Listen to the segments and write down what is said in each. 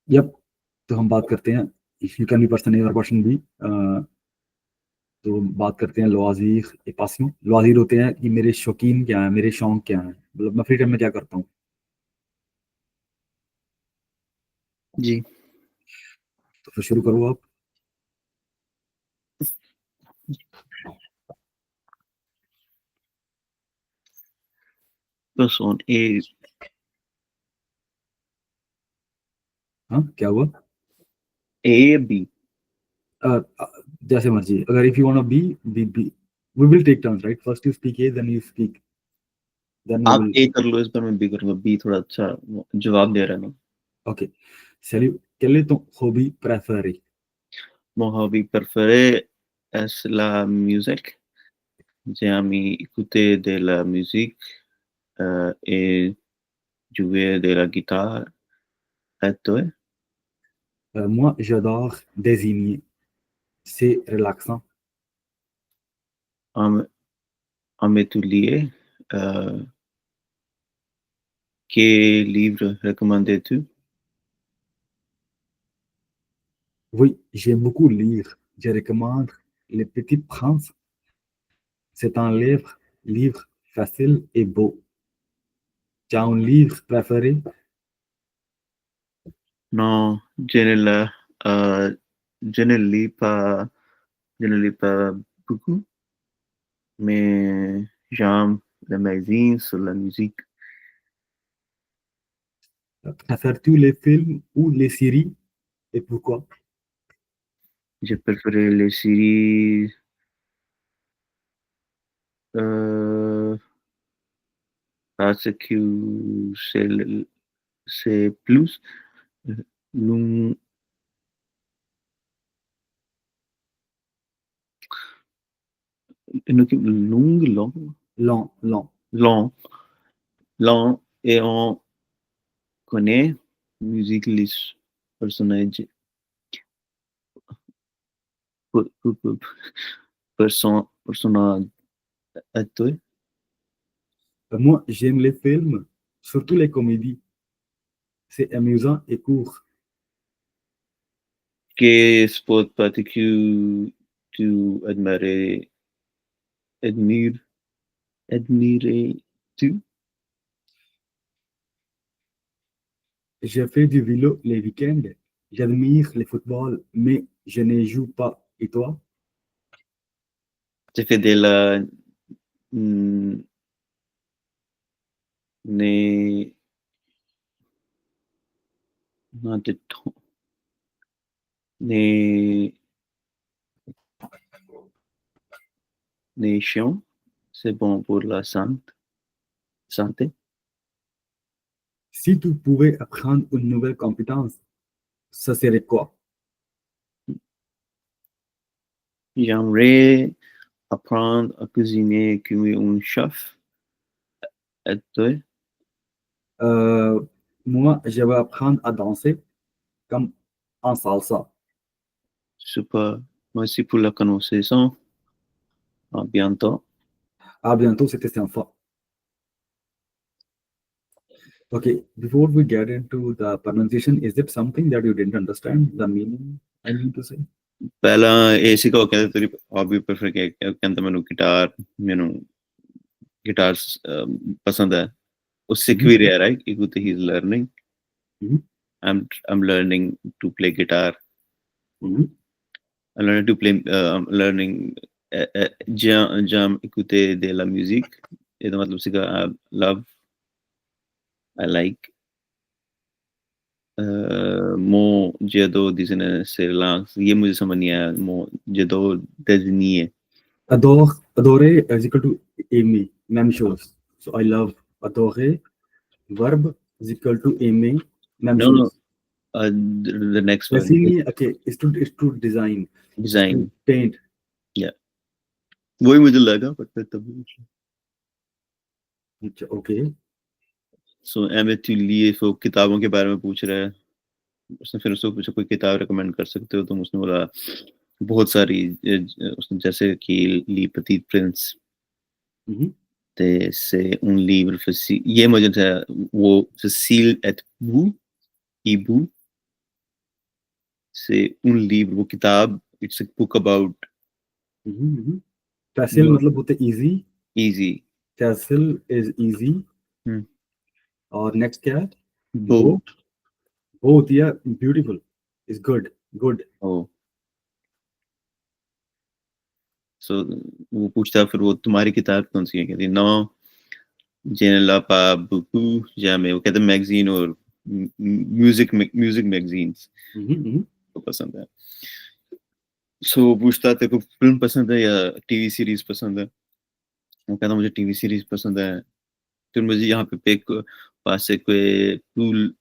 Yup, तो हम बात करते हैं, यू कैन बी पर्सन ए और पर्सन बी। तो बात करते हैं लवाज़िर ए पासियों। लवाज़िर होते हैं कि मेरे शौकीन क्या हैं, मेरे शौक क्या हैं, मतलब मैं फ्री टाइम में क्या करता हूँ। जी। तो फिर शुरू करो आप। पर्सन ए हाँ, क्या हुआ? A B. अ, अ, जैसे मर्जी, अगर if you want B B B, we will take turns, right? First you speak A, then you speak, then we आप विल। ए कर लो, इस बार मैं बी करूंगा। बी थोड़ा अच्छा जवाब दे रहा है ना। ओके, चलिए, quel est ton hobby préféré? Mon hobby préféré es la musique. J'aime écouter de la musique et jouer de la guitare. Et toi? Moi, j'adore dessiner, c'est relaxant. En, en métallier, euh, quel livre recommandais-tu? Oui, j'aime beaucoup lire. Je recommande Les Petits Princes. C'est un livre facile et beau. Tu as un livre préféré? Non, euh, je ne lis pas, je ne lis pas beaucoup, mais j'aime les magazines sur la musique. Préfères-tu les films ou les séries et pourquoi? J'ai préféré les séries parce que c'est plus long, Long, long. long, long, et on connaît musique les personnages, personnage, Moi, j'aime les films, surtout les comédies. C'est amusant et court. que sport particulier tu admires, admires-tu? Je fais du vélo les week-ends. J'admire le football, mais je ne joue pas. Et toi? Tu fais de la mm, né, natation, né, nation, c'est bon pour la santé. Si tu pouvais apprendre une nouvelle compétence, ça serait quoi? J'aimerais apprendre à cuisiner comme un chef. Et toi, Euh, Moi, je vais apprendre à danser comme en salsa. super. Merci pour la conversation. À bientôt. À bientôt, c'était sympa. Okay, before we get into the pronunciation, is it something that you didn't understand the meaning I mean to say? पहला AC का कहते तेरी hobby prefer किया कहता मैंने मैंने guitar पसंद है वो सीख Mhm, भी रहा है कि कुछ he is learning mhm, I'm learning to play guitar. mhm. I'm learning to play learning jam écouter de la musique et donc मतलब सीखा I love I like mo jedo dizine se relax ये मुझे समझ नहीं आया mo jedo désigner Adorer is equal to aimer, même chose. So I love adorer, verb is equal to aimer, même no chose. the next one Dessiner, okay, is to design, is to design paint. yeah वही मुझे लगा but तब Okay. सो emit लिए सो किताबों के बारे में पूछ रहा है उसने फिर उसको पूछा कोई किताब रिकमेंड कर सकते हो तो उसने बोला बहुत सारी उसने जैसे कि ली petit prince Mhm. c'est un livre facile ये मुझे था वो Cécile et vous Ibu से un livre, वो किताब, it's a book about फैसिल your मतलब होते इजी, easy. फैसिल इज इजी। Hmm. और नेक्स्ट क्या है? Bow. वो होती है beautiful, is good, good. Oh. So वो पूछता है फिर वो तुम्हारी किताब कौन सी है, कहती है नो जेनेला पा बुकू या मैं, वो कहते हैं मैगजीन और म्यूजिक मैगजीन्स को पसंद है। सो वो पूछता है तेरे को फिल्म पसंद है या टीवी सीरीज पसंद है, वो कहता मुझे टीवी सीरीज पसंद है। फिर मुझे यहाँ पे पेक पास से कोई टूल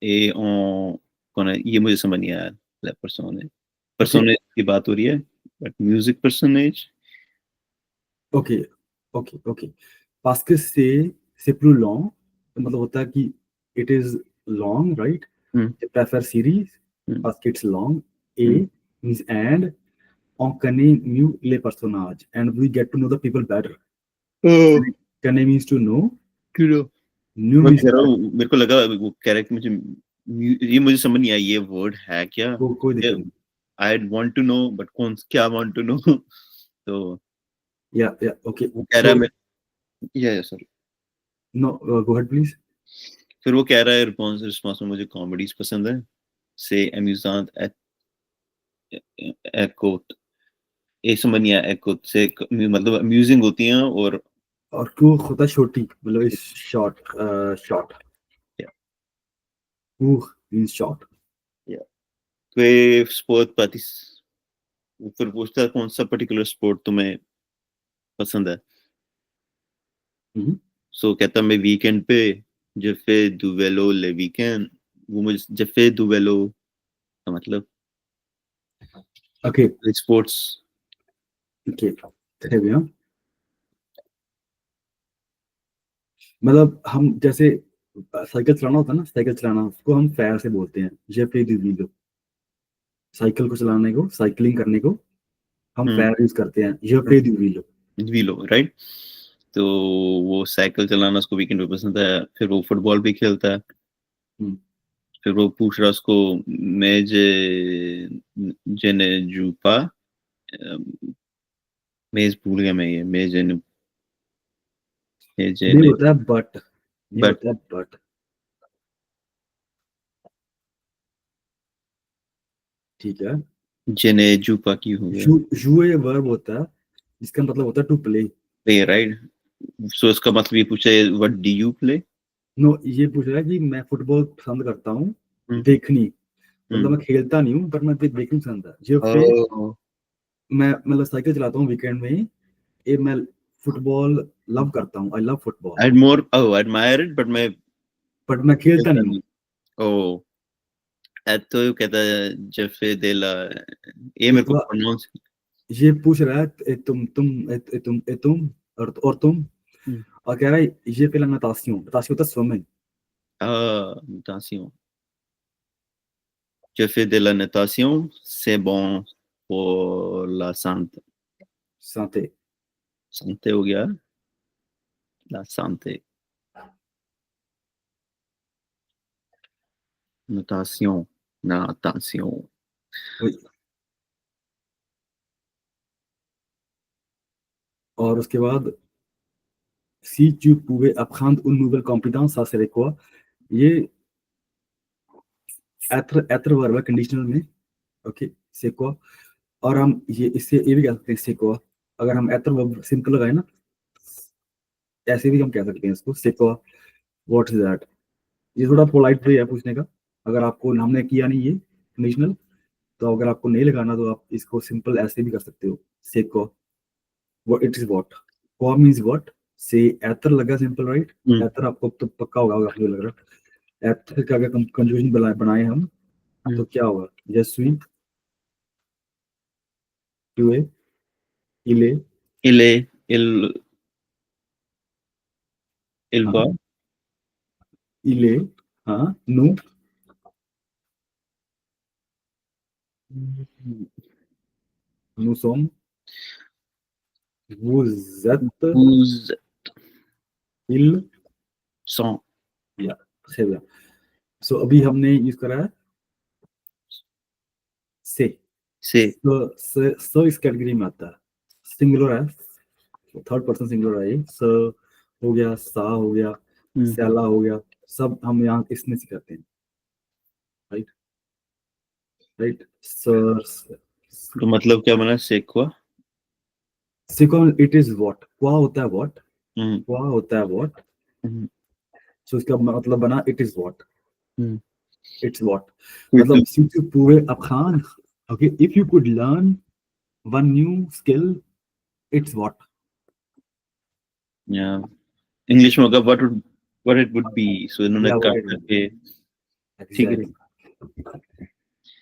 ए कौन है ये मुझे समझ नहीं आया, पर्सोने ओके पर्सोने की बात हो रही है, but music personage. Okay okay okay. parce que c'est plus long, मतलब होता है कि it is long, right? Hmm Je préfère series hmm parce que it's long. A hmm means and on connaît mieux les personnages and we get to know the people better. Connaît means to know, क्यों new मैं means कह रहा better. हूँ, मेरे को लगा वो character मुझे ये मुझे समझ नहीं आया ये वर्ड है क्या, कोई दिक्कत नहीं। I want to know but कौन क्या वांट टू नो तो Yeah, okay. वो कह रहा है So मैं ये sorry, no, go ahead please. फिर वो कह रहा है रिस्पॉन्स रिस्पॉन्स में मुझे कॉमेडीज पसंद है से अम्यूजांत एकोट, ये समझ नहीं आया एकोट से मतलब अम्यूजिंग होती हैं और क्यों होता है छोटी, मतलब इस शॉर्ट, शॉर्ट, या who means short. या कोई स्पोर्ट पाती, फिर पूछता है कौन सा पर्टिकुलर स्पोर्ट तुम्हें पसंद है। Mhm. सो कहता मैं वीकेंड पे जफे दुवेलो ले वीकेंड, वो मुझे जफे दुवेलो का मतलब Okay, sports. okay, très bien. मतलब हम जैसे साइकिल चलाना होता है ना, साइकिल चलाना उसको हम पैर से बोलते हैं, जे पे दी व्हील। साइकिल को चलाने को, साइकिलिंग करने को हम पैर यूज करते हैं, जे पे दी व्हील। Willow right. तो वो साइकिल चलाना उसको वीकेंड पे पसंद है, फिर वो फुटबॉल भी खेलता है। फिर वो पूछ रहा उसको मैं जे जेने जूपा, मैं भूल गया मैं ये मैं जेने मैं ये जेने होता है बट, ये बट होता है बट। ठीक है। जेने जूपा की हो गया जुए वर्ब होता है जिसका मतलब होता है to play. Play right. So इसका मतलब ये पूछा है what do you play. No, ये पूछ रहा है कि मैं फुटबॉल पसंद करता हूँ हम्म देखनी, मतलब हम्म मैं खेलता नहीं हूँ पर मैं देखनी पसंद है। जे पे ओह मैं मतलब साइकिल चलाता हूँ वीकेंड में, ये मैं फुटबॉल लव करता हूँ, I love football, adore oh admire it but मैं बट मैं खेलता खेलता नहीं हूँ। नहीं। ओह तो कहता है जेफे देला, ये ये मेरे को थोड़ा, प्रोनाउंस। ये पूछ रहा है तुम और तुम, और कह रहा है ये पे नतासियों, नतासियों होता है swimming. Ah, natación. Je fais de la natation, c'est bon pour la santé. सांते। Santé हो गया, la santé. Natation, natation. और उसके बाद si tu pouvais apprendre une nouvelle compétence, ça serait quoi? ये être वर्ब है कंडीशनल में। Okay, c'est quoi? और हम ये इससे ये भी कह सकते हैं c'est quoi, अगर हम être वर्ब सिंपल लगाए ना, ऐसे भी हम कह सकते हैं इसको c'est quoi, what is that। ये थोड़ा पोलाइट वे है पूछने का। अगर आपको हमने किया नहीं ये कंडीशनल, तो अगर आपको नहीं लगाना तो आप इसको सिंपल ऐसे भी कर सकते हो, c'est quoi, what it is what, quoi means what, से être लगा सिंपल, राइट। être आपको तो पक्का होगा, आपको लग रहा है être का अगर कंजूगेशन बनाए हम तो क्या होगा, je suis, tu es, il est, Il, il va, हाँ, il est, हाँ, nous sommes, vous êtes, vous il, sont, या, très bien। सो अभी हमने यूज करा है से स इस कैटेगरी में आता है, सिंगुलर है, थर्ड पर्सन सिंगुलर है ये। स हो गया, सा हो गया, स्याला हो गया, सब हम यहाँ इसमें से करते हैं, राइट राइट। सर, तो मतलब क्या बना सेक्वा? सिकॉन इट इज व्हाट, क्वा होता है व्हाट, हम्म क्वा होता है व्हाट, हम्म सो इसका मतलब बना it is what, hmm. It's what. It मतलब will- सिंचु पूरे अफखान, okay, if you could learn one new skill, it's what. yeah. English में होगा what it would be, so इन्होंने या व्हाट काट इट वुड करके ठीक है। एग्जैक्टली।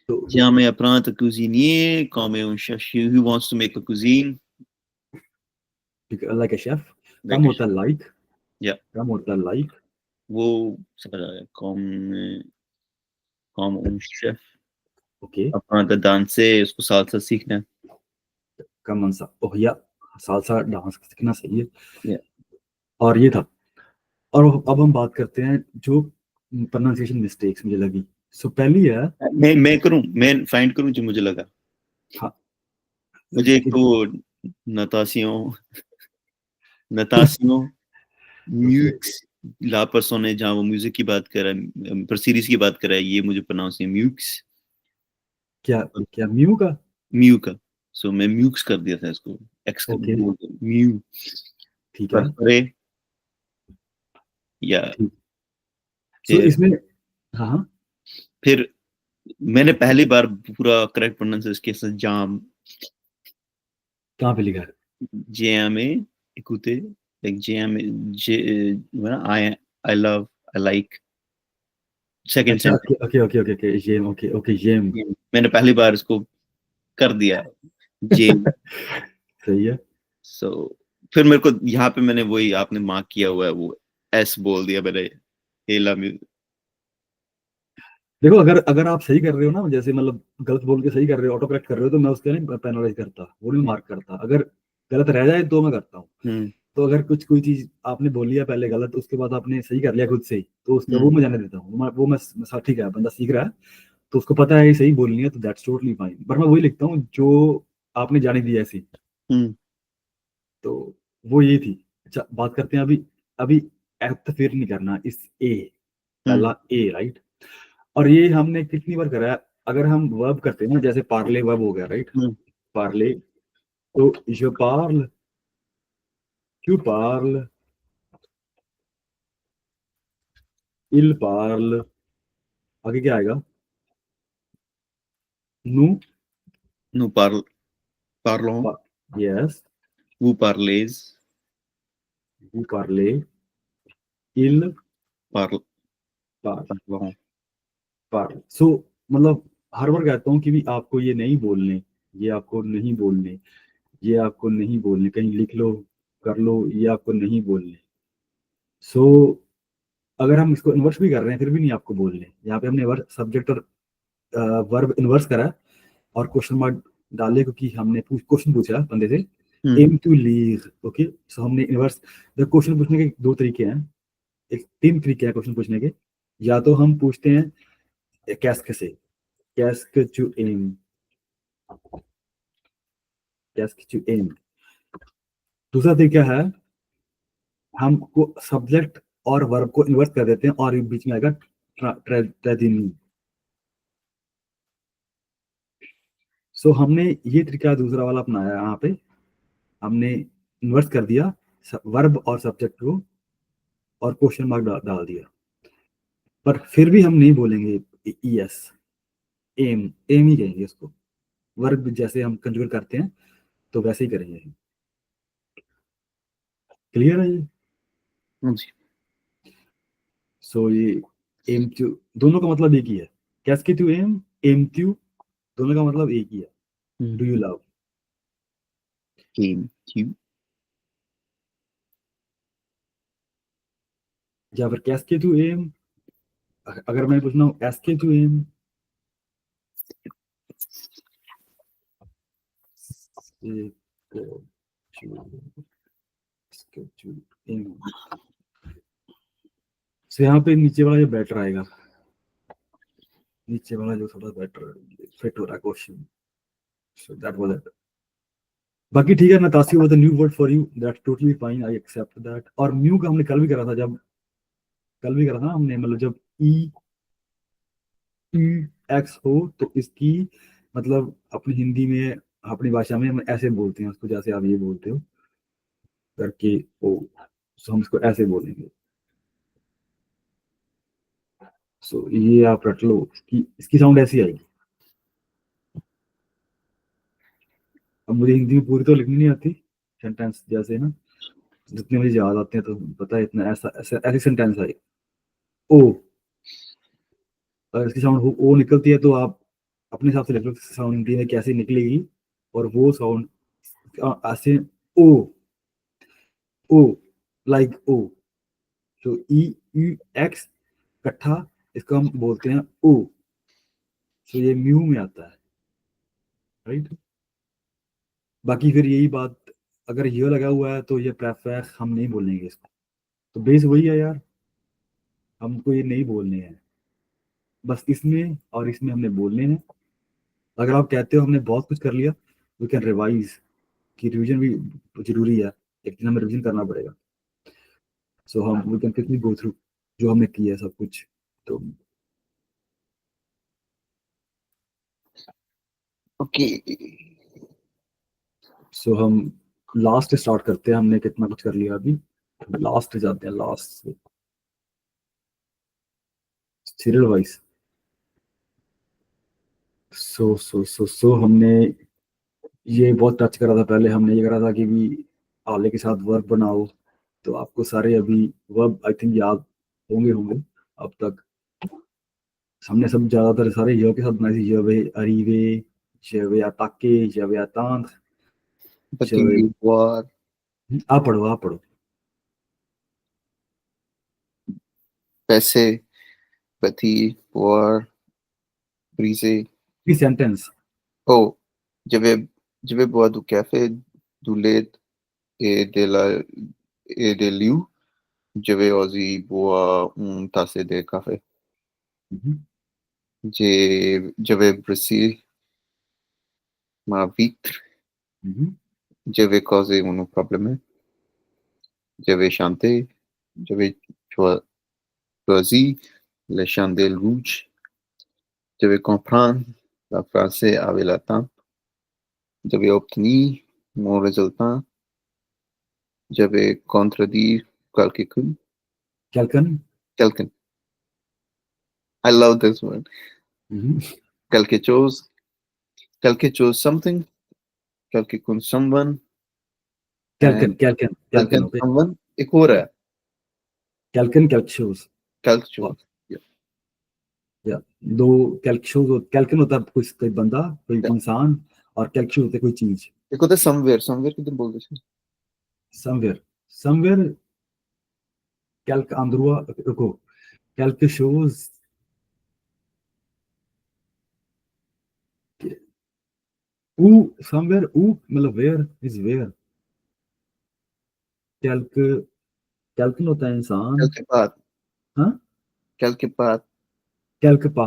तो Chiama e appranta a cuisinier, come un chef who wants to make a cuisine. Like a chef, come Like a होता है लाइक, yeah, कम होता है लाइक, वो समझ आ गया, come un chef okay, appranta a danse, उसको salsa सीखना है। कम आंसर, ओह या, सालसा डांस सीखना सही है। Yeah. और ये था। और अब हम बात करते हैं जो प्रोनाउंसिएशन मिस्टेक्स मुझे लगी। सो पहली है, मैं करूं, मैं फाइंड करूं जो मुझे लगा। हाँ, मुझे एक तो नतासियों नतासियों ओके, म्यूक्स ला पर्सोने, जहाँ वो म्यूजिक की बात कर रहा है पर सीरीज की बात कर रहा है, ये मुझे प्रोनाउंस है म्यूक्स, क्या क्या म्यू का, म्यू का। सो मैं म्यूक्स कर दिया था इसको, एक्स ओके, म्यू। ठीक है, पर परे या ठीक। सो फिर इसमें, हाँ हाँ, फिर मैंने पहली बार पूरा करेक्ट प्रोनाउंस के साथ जाम, कहाँ पे लिखा है? JAM écoutez, like JAM, voilà, I love, I like, second अच्छा, sentence। Okay okay okay okay okay, जेम, ओके ओके, जेम। मैंने पहली बार इसको कर दिया जे। सही है। सो फिर मेरे को यहाँ पे मैंने वही आपने मार्क किया हुआ है वो एस बोल दिया मैंने, हेला में। देखो, अगर अगर आप सही कर रहे हो ना, जैसे मतलब गलत बोल के सही कर रहे हो, ऑटो करेक्ट कर रहे हो, तो मैं उसका नहीं पेनलाइज करता, वो नहीं मार्क करता। अगर गलत रह जाए तो मैं करता हूँ। हम्म तो अगर कुछ कोई चीज आपने बोली है पहले गलत, उसके बाद आपने सही कर लिया खुद से ही, तो उसका वो हम्म मैं जाने देता हूँ। ठीक है, बंदा सीख रहा है, तो उसको पता है ये सही बोलनी है, तो दैट्स टोटली फाइन। पर मैं वही लिखता हूँ जो आपने जाने दिया ऐसी। हम्म तो वो ये थी। अच्छा, बात करते हैं अभी। अभी एफ फिर नहीं करना, इस ए, हम्म पहला ए, राइट। और ये हमने कितनी बार करा है। अगर हम वर्ब करते हैं ना, जैसे पार्ले वर्ब हो गया, राइट, हम्म पार्ले, तो je parle, tu parles, il parle, आगे क्या आएगा? nous, nous parlons, yes, vous parlez, vous parlez, il parle, parle, parlons। parle। सो मतलब हर बार कहता हूँ कि भी आपको ये नहीं बोलने, ये आपको नहीं बोलने, ये आपको नहीं बोलने, कहीं लिख लो, कर लो, ये आपको नहीं बोलने। सो अगर हम इसको इन्वर्स भी कर रहे हैं, फिर भी नहीं आपको बोलने। यहाँ पे हमने सब्जेक्ट और वर्ब इन्वर्स करा है, और क्वेश्चन मार्क डाले, क्योंकि हमने क्वेश्चन पूछा बंदे से, हम्म एम टू लीव, ओके। सो हमने इन्वर्स, क्वेश्चन पूछने के दो तरीके हैं, एक तीन तरीके हैं क्वेश्चन पूछने के। या तो हम पूछते हैं कैस्क से, कैस्क टू एम, कैस्क टू एम। दूसरा तरीका है, हमको सब्जेक्ट और वर्ब को इन्वर्स कर देते हैं, और बीच में आएगा ट्रेडिनी। सो हमने ये तरीका दूसरा वाला अपनाया यहाँ पे। हमने इन्वर्स कर दिया वर्ब और सब्जेक्ट को, और क्वेश्चन मार्क डाल दिया। पर फिर भी हम नहीं बोलेंगे यस, एम, एम ही कहेंगे उसको। वर्ब जैसे हम कंजुगेट करते हैं, तो वैसे ही करेंगे। क्लियर है ये? जी। सो ये एम टू, दोनों का मतलब एक ही है। कैस्के टू एम टू, दोनों का मतलब एक ही है, do you love. came to या फिर कैस्के टू एम, अगर मैं पूछना हूँ एसके टू एम, सो यहाँ पे नीचे वाला जो बेटर आएगा, नीचे वाला जो थोड़ा बेटर फिट हो रहा है question. So that was it. बाकी ठीक है, नतासी was a new word for you. That's totally fine. I accept that. और म्यू का हमने कल भी करा था, जब कल भी करा था हमने, मतलब जब ई एक्स हो तो इसकी मतलब अपनी हिंदी में, अपनी भाषा में हम ऐसे बोलते हैं उसको, जैसे आप ये बोलते हो करके ओ, सो हम इसको ऐसे बोलेंगे। सो ये आप रट लो, इसकी साउंड ऐसी आएगी। अब मुझे हिंदी में पूरी तो लिखनी नहीं आती सेंटेंस, जैसे ना जितने मुझे याद आते हैं, तो पता है इतना ऐसा ऐसा ऐसी सेंटेंस आए ओ, अगर इसकी साउंड ओ निकलती है तो आप अपने हिसाब से लिख लो साउंड हिंदी में कैसे निकलेगी। और वो साउंड ऐसे ओ, ओ लाइक ओ, तो ई यू एक्स इकट्ठा इसको हम बोलते हैं ओ। तो ये म्यू में आता है, राइट। बाकी फिर यही बात, अगर ये लगा हुआ है तो ये प्रेफर हम नहीं बोलेंगे इसको, तो बेस वही है यार, हमको ये नहीं बोलने हैं, बस इसमें और इसमें हमने बोलने हैं। अगर आप कहते हो हमने बहुत कुछ कर लिया, वी कैन रिवाइज, कि रिवीजन भी जरूरी है, एक दिन हमें रिवीजन करना पड़ेगा। सो हम we can quickly go through जो हमने किया है सब कुछ। तो ओके, सो हम लास्ट स्टार्ट करते हैं, हमने कितना कुछ कर लिया अभी, लास्ट जाते हैं, लास्ट सीरियल वाइज। सो हमने ये बहुत टच करा था, पहले हमने ये करा था कि भी आले के साथ वर्ब बनाओ, तो आपको सारे अभी वर्ब आई थिंक याद होंगे होंगे अब तक। हमने सब ज्यादातर सारे य के साथ बनाए थे, यवे अरीवे, यवे अताके, यवे अतांत, यवे। बती वार, आप पढ़ो, आप पढ़ो। पैसे, बती वार, ब्रीजे, sentence oh, Jave boa do café, do leite e de liu. Jave oggi boa taça de café. Jave Brasil, ma vitre. Jave cose un problema. Jave chanter. Jave choisi le chandelle rouge. Jave comprendre la français avec la temps. J'avais obtenu mon résultat. J'avais contredit quelqu'un. Quelqu'un. I love this one. Quelque chose. Quelque chose, something. Quelqu'un, someone. Quelqu'un, someone. एक और है. quelque chose. Quelque chose. या दो कैल्कन होता है कोई बंदा, कोई इंसान, और कैल्कन होता है कोई चीज। एक होता है समवेयर किधर बोलते हैं? समवेयर कैल्क अंदरुआ, रुको, कैल्क शोज ऊ, समवेयर ऊ मतलब वेयर इज वेयर। कैल्कन होता है इंसान। कल के बाद. हाँ, कल के बाद. कैल्कपा,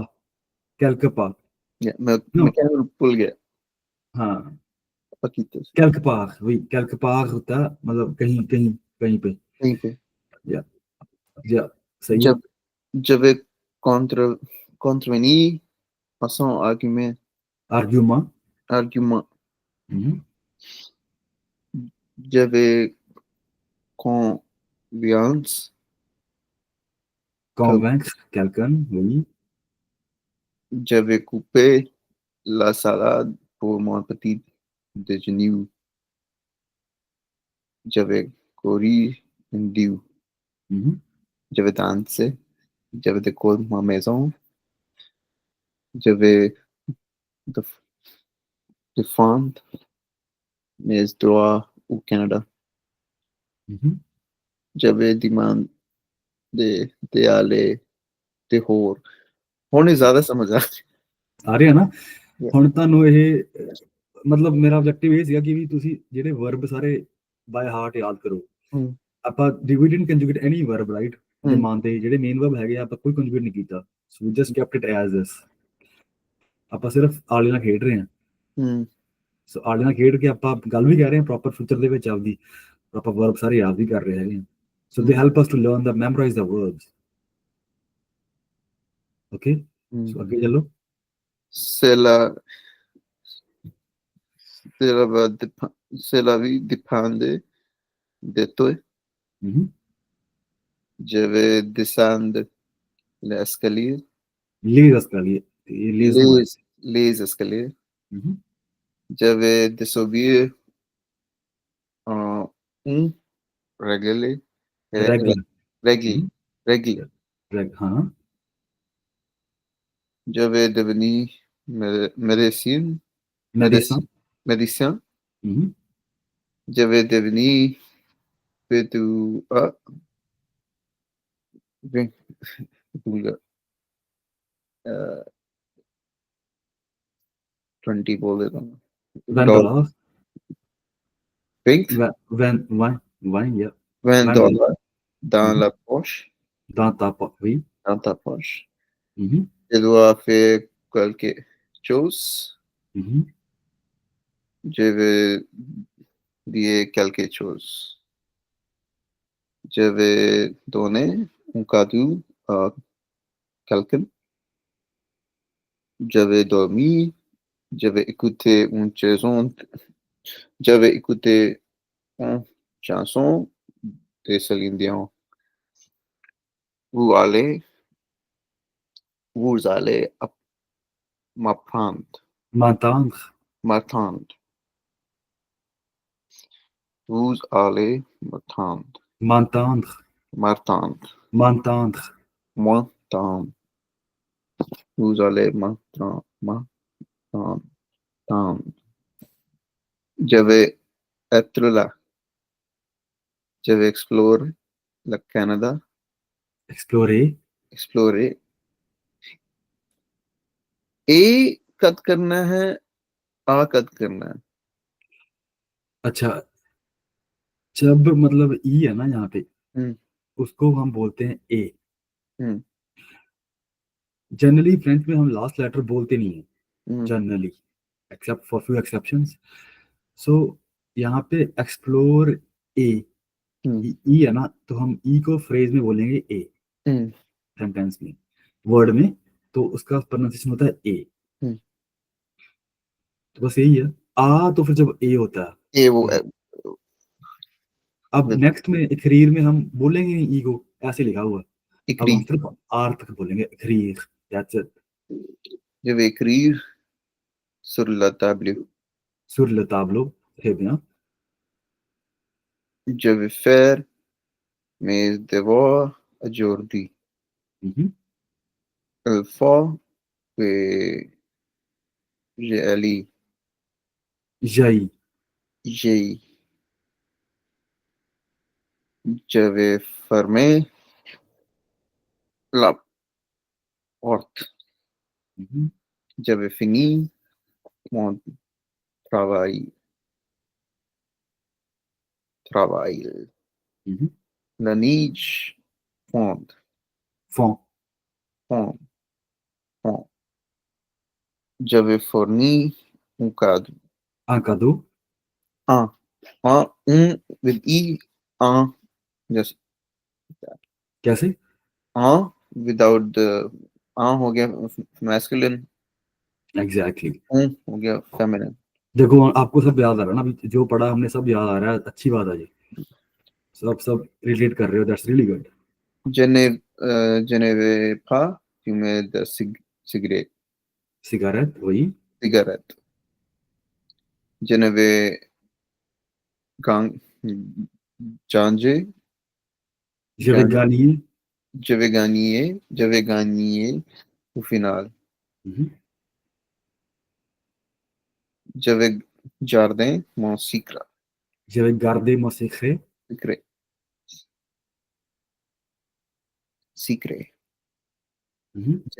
मैं क्या भूल गया. हाँ, पकीते कैल्कपार, वही कैल्कपार होता है, मतलब कहीं कहीं कहीं पे। कहीं पे. या या सही है। जब एक contreveni façon आर्ग्यूमा, argument. J'avais confiance. convaincre quelqu'un, oui. J'avais coupé la salade pour mon petit déjeuner. J'avais couru un dieu. J'avais dansé. J'avais décoré ma maison. J'avais défendu mes droits au Canada. J'avais demandé d'aller dehors. ਹੁਣ ਜ਼ਿਆਦਾ ਸਮਝ ਆ ਰਿਹਾ ਨਾ। ਹੁਣ ਤੁਹਾਨੂੰ ਇਹ ਮਤਲਬ ਮੇਰਾ ਆਬਜੈਕਟਿਵ ਇਹ ਸੀਗਾ ਕਿ ਵੀ ਤੁਸੀਂ ਜਿਹੜੇ ਵਰਬ ਸਾਰੇ ਬਾय ਹਾਰਟ ਯਾਦ ਕਰੋ। ਆਪਾਂ ਡਿਵੀਡੈਂਟ ਕੰਜੂਗੇਟ ਐਨੀ ਵਰਬ, ਰਾਈਟ, ਦੇ ਮੰਨਦੇ ਜਿਹੜੇ ਮੇਨ ਵਰਬ ਹੈਗੇ ਆਪਾਂ ਕੋਈ ਕੰਜੂਗੇਟ ਨਹੀਂ ਕੀਤਾ, ਸੋ ਵੀ ਜਸਟ ਕੈਪਟ ਇਟ ਐਜ਼ ਦਿਸ। ਆਪਾਂ ਸਿਰਫ ਆਲੇ ਨਾਲ ਖੇਡ ਰਹੇ ਹਾਂ। ਸੋ ਆਲੇ ਨਾਲ ਖੇਡ ਕੇ ਆਪਾਂ ਗੱਲ ਵੀ ਕਰ ਰਹੇ ਹਾਂ ਪ੍ਰੋਪਰ ਫਿਊਚਰ ਦੇ ਵਿੱਚ ਆਪਦੀ, ਆਪਾਂ ਵਰਬ ਸਾਰੇ ਯਾਦ ਵੀ ਕਰ ਰਹੇ ਹੈਗੇ ਹਾਂ। So they help us to learn the memorise the verbs. Okay, so ਅੱਗੇ ਚੱਲੋ। C'est la, c'est la vie dépend de toi. Je vais descendre l'escalier. Les escaliers. Et les Les escaliers. Je vais descendre un règle. Règle. हाँ, Je vais devenir médecin. Médecin. Je vais devenir pédou- ah, 20 बोल देता हूँ. $20. Pink. Yeah. $20 dans la poche. Dans ta poche, oui. Dans ta poche. Je dois faire quelque chose. Je vais dire quelque chose. Je vais donner un cadeau à quelqu'un. Je vais dormir. Je vais écouter une chanson. Je vais écouter une chanson de Céline Dion. Vous allez m'apprendre. M'entendre. Vous allez m'entendre. M'entendre. Vous allez m'entendre. Je vais être là. Je vais explorer le Canada. Explorer. ए कद करना है, आ कद करना है. अच्छा, जब मतलब ई है ना यहाँ पे, उसको हम बोलते हैं ए. जनरली फ्रेंच में हम लास्ट लेटर बोलते नहीं है, generally, except for few exceptions. So यहाँ पे एक्सप्लोर ए, ई है ना, तो हम ई को फ्रेज में बोलेंगे ए. सेंटेंस में, वर्ड में, तो उसका प्रोनाउंसिएशन होता है ए. तो बस यही है. आ तो फिर जब ए होता है, ए वो अब नेक्स्ट में इखरीर में हम बोलेंगे नहीं ई को, ऐसे लिखा हुआ है. अब हम सिर्फ आर तक बोलेंगे, इखरीर. That's it. Je vais écrire sur le tableau. Très bien. Je vais faire mes devoirs aujourd'hui. Il faut que j'aille. Je vais fermer la porte. Je vais finir mon travail. La neige fond. Je vais fournir un cadeau. Un cadeau. Un with E. Un. Just. कैसे? Un without the. Un हो गया masculine. Exactly. हो गया feminine. देखो आपको सब याद आ रहा है ना, अभी जो पढ़ा हमने सब याद आ रहा है. अच्छी बात है जी, सब रिलेट कर रहे हो. That's really good. Je ne vais pas fumer de cigarette. वही. Cigarette. Je ne vais changer. Je vais gagner au final. Je vais garder mon secret. Je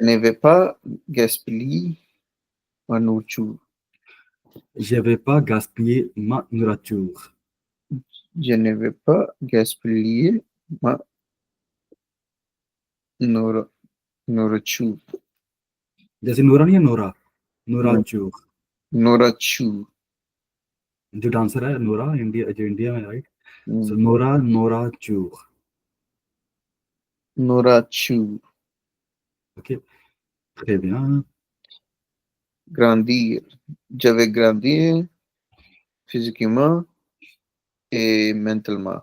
ne vais pas gaspiller ma nourriture. Je ne vais pas gaspiller ma nourriture. Je ne vais pas gaspiller ma nourriture. जैसे Nora नहीं है, Nora. नोराचूर. जो dancer है Nora, India, जो India में, right? सो हम्म, Nora, Nora चूर। Nora Chu, Ok, très bien. grandir. Je vais grandir physiquement et mentalement.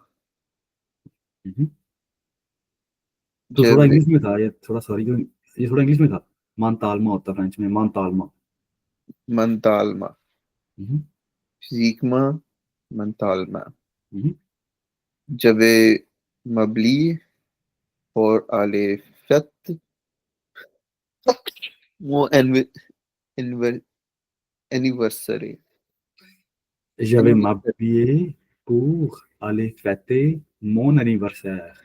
Mhm. तो Je थोड़ा vais इंग्लिश में था ये, थोड़ा सॉरी, ये थोड़ा इंग्लिश में था। मानतालमा होता है फ्रेंच में, मानतालमा। mentalement. Mhm. Physiquement, mentalement. Mhm. Je vais m'habiller pour aller fête mon anniv- anniversary. Je vais Anniversary. m'habiller pour aller fêter mon anniversaire.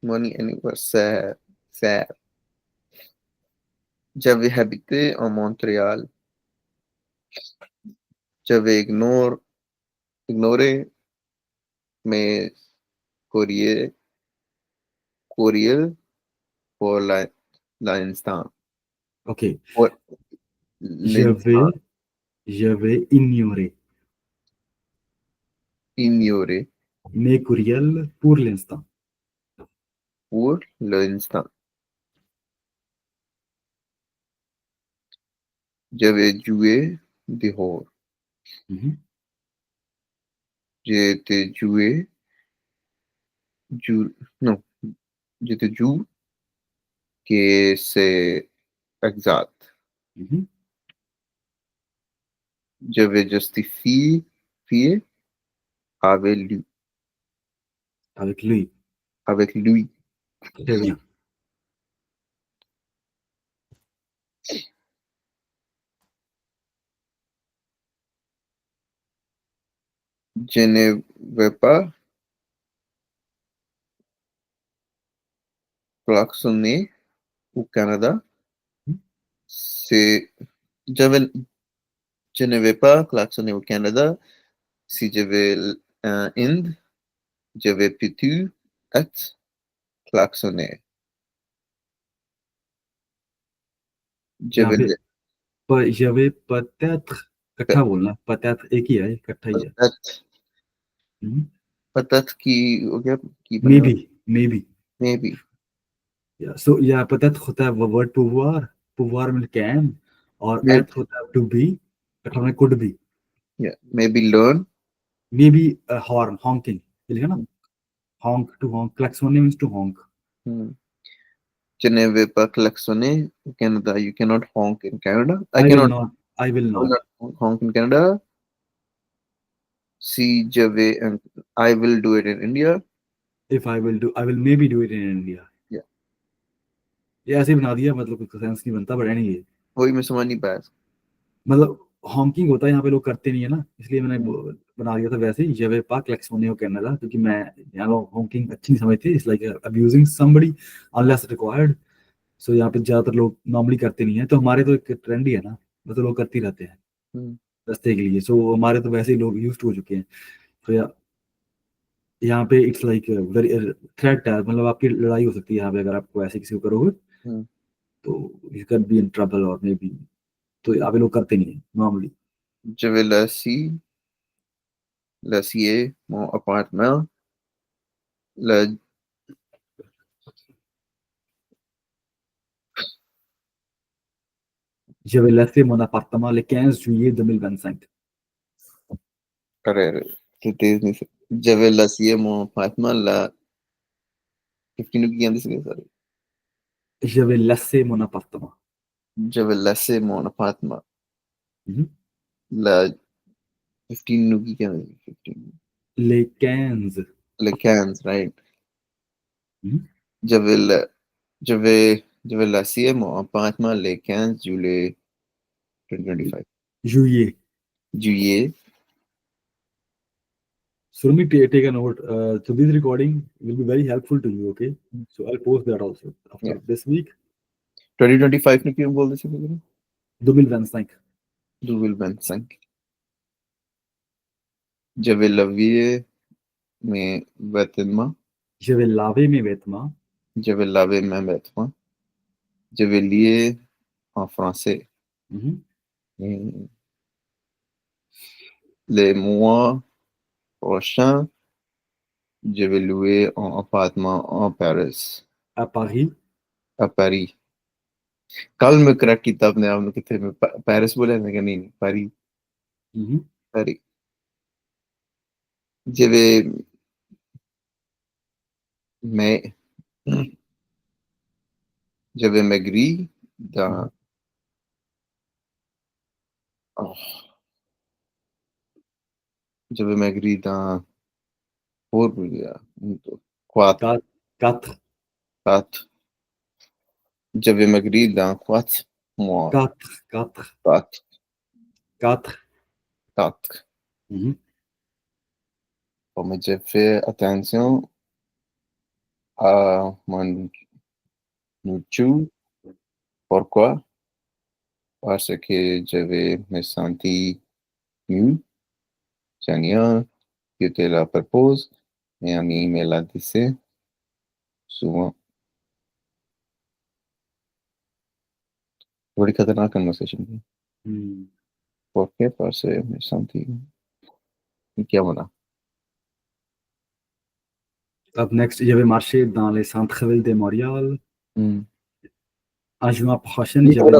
Mon anniversaire. Sad. J'avais habité en Montréal. J'avais ignoré mes courriers, courriels pour l'instant. Ok, Pour je l'instant, vais, je vais ignorer ignorer mes courriels pour l'instant. pour l'instant. J'avais joué dehors. Mhm. J'étais joué, non, j'étais joué que c'est exact. Mhm. J'avais justifié avec lui, Avec lui. avec lui. Très bien. Je ne vais pas klaxonner au Canada. C'est, je, vais- je ne vais pas klaxonner au Canada. Si je vais en Inde, je vais plutôt être klaxonné. Je यहाँ vais पे je vais peut-être, इकट्ठा बोलना, peut-être एक ही है, इकट्ठा ही है। être, Mhm. peut-être qui, हो गया, की बनेगा, Maybe, maybe. maybe, Yeah. So yeah, peut-être होता है वो वर्ड pouvoir, pouvoir में can, और maybe, être होता है to be, इकट्ठा में could be। yeah, maybe learn. Maybe a horn, honking, ये लिखा ना, honk, to honk, klaxon means to honk। Hmm. Je ne vais pas klaxonner au Canada. You cannot honk in Canada. I I will cannot, not, I will I will not। not honk in Canada. Si je vais, I will do it in India. If I will do, I will maybe do it in India। Yeah. ये ऐसे ही बना दिया, मतलब कुछ sense नहीं बनता, but any, वही मैं समझ नहीं पाया। मतलब हॉकिंग होता है यहाँ पे, लोग करते नहीं है ना, इसलिए मैंने हम्म, बना दिया था वैसे ही, जब पा क्लेक्सोनियो हो कनाडा, क्योंकि मैं यहाँ लोग हॉकिंग अच्छी नहीं समझते, it's like abusing somebody unless required. So यहाँ पे ज्यादातर लोग नॉर्मली करते नहीं है, तो हमारे तो एक ट्रेंड ही है ना, वो तो लोग करते ही रहते हैं हम्म, रास्ते के लिए। सो हमारे तो वैसे ही लोग यूज हो चुके हैं। तो यहाँ पे इट्स लाइक वेरी थ्रेट है, मतलब आपकी लड़ाई हो सकती है यहाँ पे अगर आपको ऐसे किसी को करोगे, हम्म। तो you can be in trouble और मे बी। तो यहाँ पे लोग करते नहीं है normally. Je vais l'acier, mon appartement. Le, J'avais laissé mon appartement le 15 juillet 2025। अरे, je vais l'acier, mon appartement. La 15 की आंदी से सारी. J'avais laissé mon appartement। Je vais laisser mon appartement. Mhm. La 15 की क्या 15. Les 15। Le 15, right? Mhm. Je vais, je vais l'acier, mon appartement le 15 juillet 2025. Juillet। Juillet. So let me take a note. So this recording will be very helpful to you, okay? So I'll post that also Yeah. after this week। 2025 ने क्यों बोल देते हैं? 2025। 2025. Je vais laver mes vêtements. Je vais laver mes vêtements। Je vais laver mes vêtements. Je vais lire en français. Mhm. Hmm. les mois prochains, je vais louer un appartement en Paris, À Paris. à Paris. कल मैं crack किया अपने आप ने कितने में Paris बोला है मैं नहीं पारी Mhm. पारी je vais mais je vais maigrir dans Mhm. oh, je vais maigrir dans pour quatre Quatre. Quatre. quatre je vais maigrir dans 4 mois Quatre. Quatre. quatre Quatre. quatre Mhm. bon mais je fais attention à mon nourriture pourquoi parce que je vais me sentir mieux Senior que te la propose et a mí me la dice souvent. बड़ी खतरनाक conversation थी Hmm. Okay पर से मैं शांति क्या बना Up next, je vais marcher dans les centres-villes de Montréal. हम्म En juin prochain, ये je vais... बोला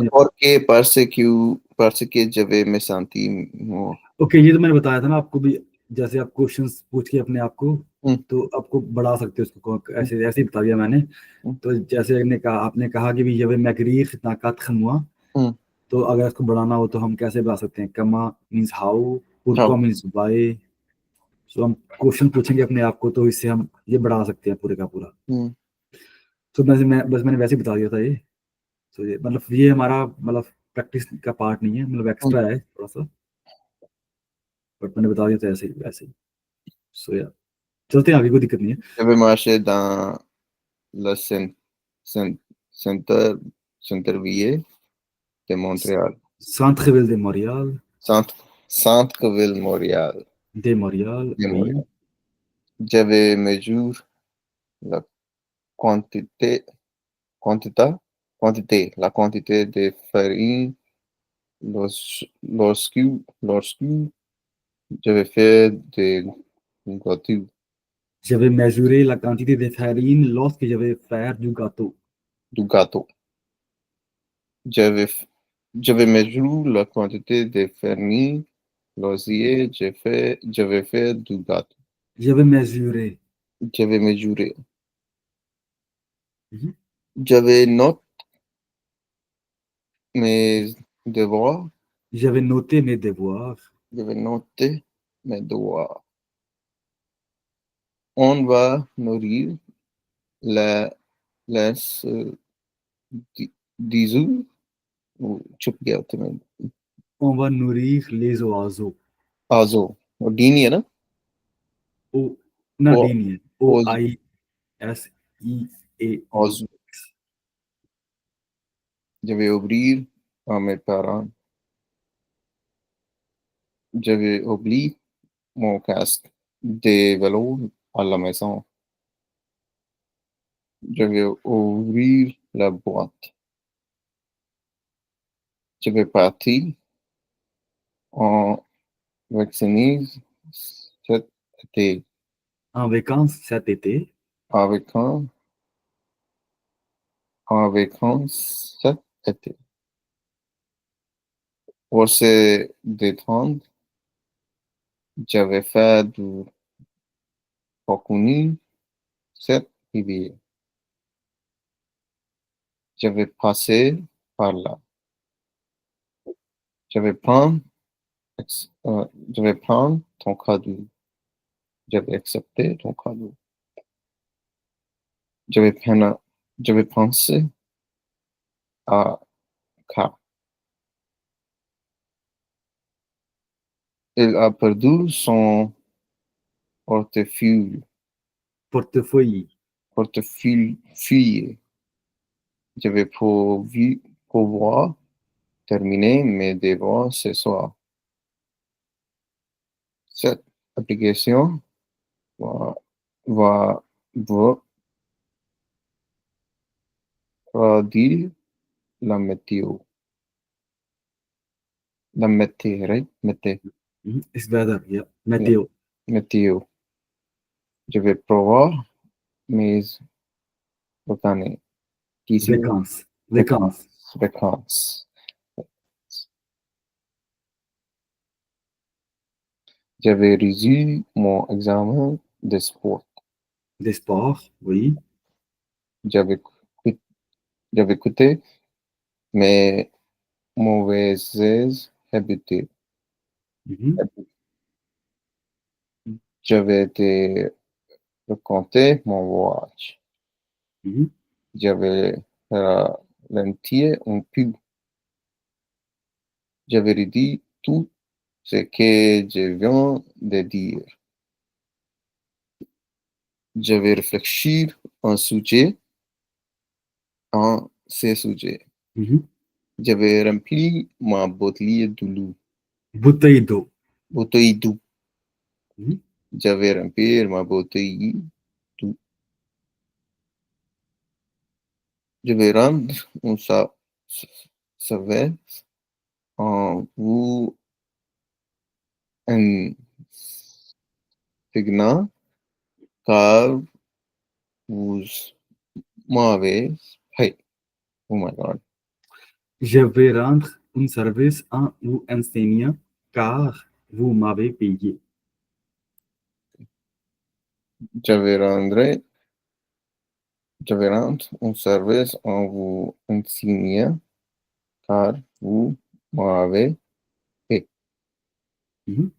parce que je vais me sentir moi okay, ये तो मैंने बताया था ना आपको भी। जैसे आप क्वेश्चंस पूछ के अपने आप को, हम्म तो आपको बढ़ा सकते हो उसको, ऐसे ऐसे ही बता दिया मैंने। हम्म तो जैसे आपने कहा कि भी je vais maigrir dans 4 mois, हम्म तो अगर इसको बढ़ाना हो तो हम कैसे बढ़ा सकते हैं? कमा मीन्स हाउ, हाँ pourquoi मीन्स व्हाई। सो हम क्वेश्चन पूछेंगे अपने आप को, तो इससे हम ये बढ़ा सकते हैं पूरे का पूरा। हम्म तो मैंने वैसे ही बता दिया था ये। तो ये मतलब ये हमारा मतलब प्रैक्टिस का पार्ट नहीं है, मतलब हम्म एक्स्ट्रा है थोड़ा सा, बट मैंने बता दिया था ऐसे ही वैसे ही। सो या चलते हैं आगे, कोई दिक्कत नहीं है। je vais marcher dans le cen- centre centre-ville de Montréal Centre-ville de Montréal, centre-ville Montréal de Montréal, de oui. Montréal je vais mesurer la quantité quantité la quantité de farine lorsque, lorsque je vais faire des gâteaux, Je vais mesurer la quantité de farine lorsque je vais faire du gâteau. du gâteau. Je vais, je vais mesurer la quantité de farine lorsque je vais faire du gâteau. Je vais mesurer. Je vais mesurer. Mhm. Je vais noter mes devoirs. Je vais noter mes devoirs. Je vais noter mes devoirs. On va nourrir la, les 10 jours. छुप गया होते मैं On va nourrir les oiseaux. आजो और D नहीं है ना O, ना वो डी नहीं है, O ओज I S E A U oz X. je vais ouvrir à mes parents je vais oublier mon casque de vélo à la maison je vais ouvrir la boîte je vais partir en vacciner cet été En vacances cet été, avec un en vacances cet été pour se détendre je vais faire du contenu cet hiver je vais passer par là. Je vais prendre, je vais prendre ton cadeau. Je vais accepter ton cadeau. Je vais prendre, je vais penser à K. Il a perdu son portefeuille. portefeuille. Portefeuille. Je vais pouvoir terminer mes devoirs ce soir. Cette application va, va, va dire la météo. La météo, right? Météo. It's weather, yeah. Météo. météo. Je vais prévoir mes vacances. Ici, Vacances. Vacances. vacances. J'avais réussi mon examen de sport. Des sports, oui. J'avais j'avais écouté mes mauvaises habitudes. Mhm. J'avais été raconter mon voyage. Mhm. J'avais ralenti un peu. J'avais dit tout ce que je viens de dire. J'avais réfléchi un sujet en ce sujet. Mhm. J'avais rempli ma bouteille d'eau. Bouteille d'eau. Bouteille d'eau. Mhm. J'avais rempli ma bouteille d'eau. Je vais rendre un service en vous indignant car vous m'avez payé. Oh my God. Je vais rendre un service en vous enseignant car vous m'avez payé. Je vais rendre un service en vous enseignant car vous m'avez payé. Mhm.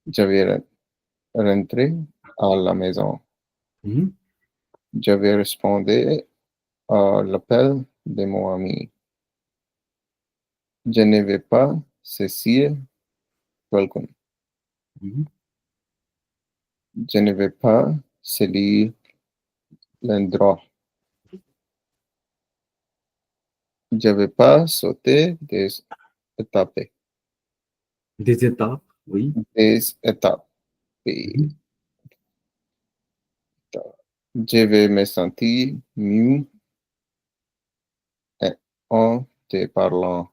Je vais rentrer à la maison. Mhm. Je vais répondre à l'appel de mon ami. Je ne vais pas saisir quelqu'un. Mhm. Je ne vais pas salir l'endroit. Je ne vais pas sauter des étapes. Des étapes, oui. Des étapes. Mhm. Je vais me sentir mieux en te parlant.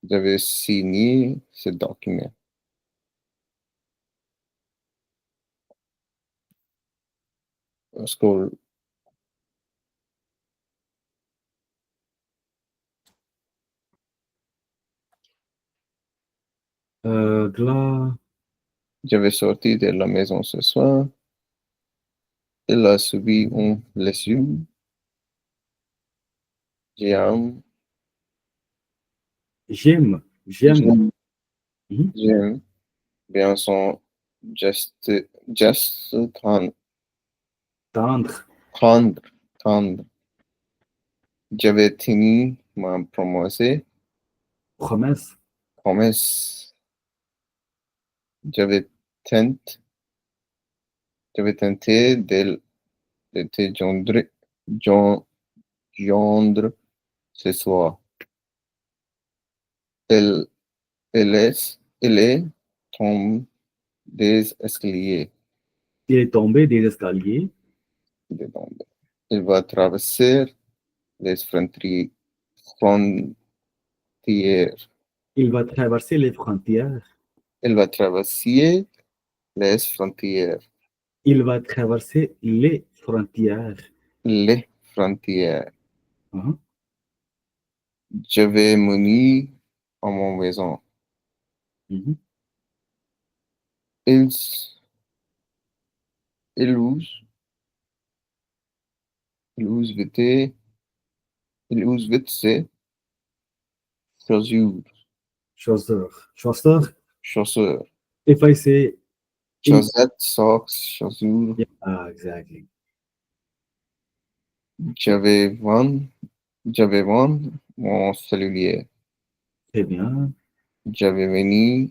Je vais signer ce document. Scroll. De là, Je vais sortir de la maison ce soir. Il a subi une blessure. J'aime, j'aime. Mhm. j'aime bien son geste Tendre, tendre, tendre. J'avais tenu ma promesse, promesse. J'avais tenté, j'avais tenté de te joindre ce soir. Elle, elle est tombée des escaliers. il est tombé des escaliers, Il est tombé. Il va traverser les frontières. il va traverser les frontières, Il va traverser les frontières. il va traverser les frontières. Les frontières. Mhm. Je vais m'unir à mon maison. Mhm. Ils, ils usent, ils usent vite, ils usent vite ces chaussures, Chausseur, chausseur. chaussures, If I say in, chaussettes, socks, chaussures. yeah, exactly. Je vais vendre mon cellulaire. Très bien. Je vais venir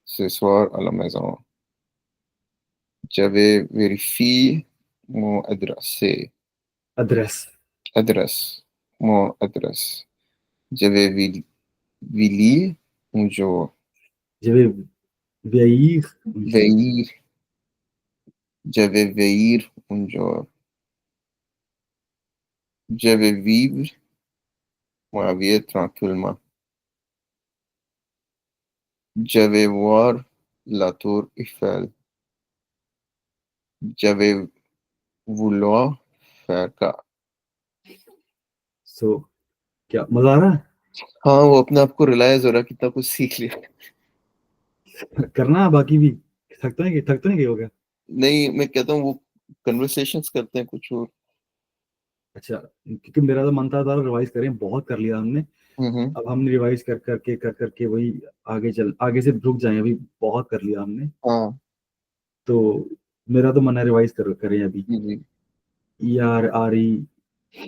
ce soir à la maison. Je vais vérifier mon Adresse. adresse, mon adresse. Je vais veiller un jour. Je vais veillir un jour. Veiller, je vais veiller un jour. Je vais vivre ma vie tranquillement. Je vais voir la tour Eiffel. Je vais vouloir faire का। सो क्या मजा आ रहा है? हाँ, वो अपने आप को रियलाइज हो रहा है कितना कुछ सीख लिया। करना है बाकी भी। थक तो नहीं गए हो क्या? नहीं, मैं कहता हूँ वो कन्वर्सेशंस करते हैं कुछ और। अच्छा, क्योंकि मेरा तो मन था रिवाइज करें, बहुत कर लिया हमने। हम्म। अब हमने रिवाइज कर करके वही आगे से रुक जाए, अभी बहुत कर लिया हमने। हाँ तो मेरा तो मन है रिवाइज करें अभी। जी जी। यार आरी, या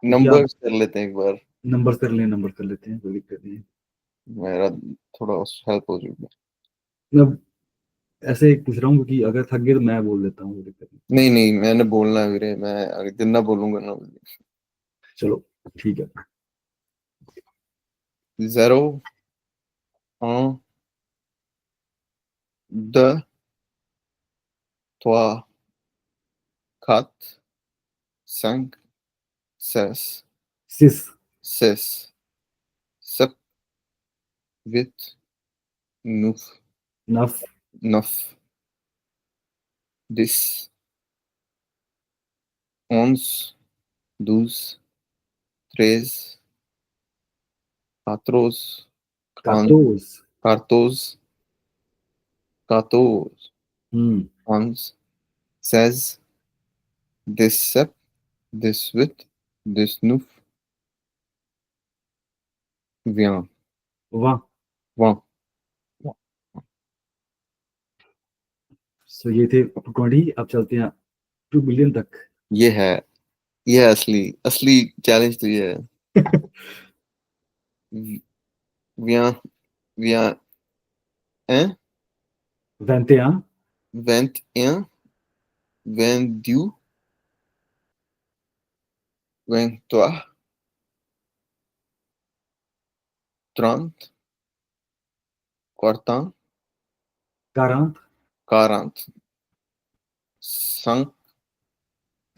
नंबर्स कर लेते हैं एक बार। नंबर कर लेते हैं, कोई दिक्कत नहीं है। मेरा थोड़ा हेल्प हो जाएगा। मैं ऐसे ही पूछ रहा हूँ क्योंकि अगर थक गए तो मैं बोल देता हूँ, कोई दिक्कत नहीं। नहीं नहीं, मैंने बोलना है वीरे, मैं अगर दिन ना बोलूंगा ना। चलो ठीक है। 0, 1, 2, 3, 4, 5, 6, सिस 6, 7, 8, 9, नफ 9, 10, 11, 12, 13, 14, 14। 14, 14, हम्म 15, 16, 17, 18, 19, 20, वाह। 20। सो ये थे 20, अब चलते हैं 2 बिलियन तक। ये है, ये है असली असली चैलेंज तो ये है। Viens, viens, un, 21, 21, 22, 23, 30, 40, 40, 40, 50,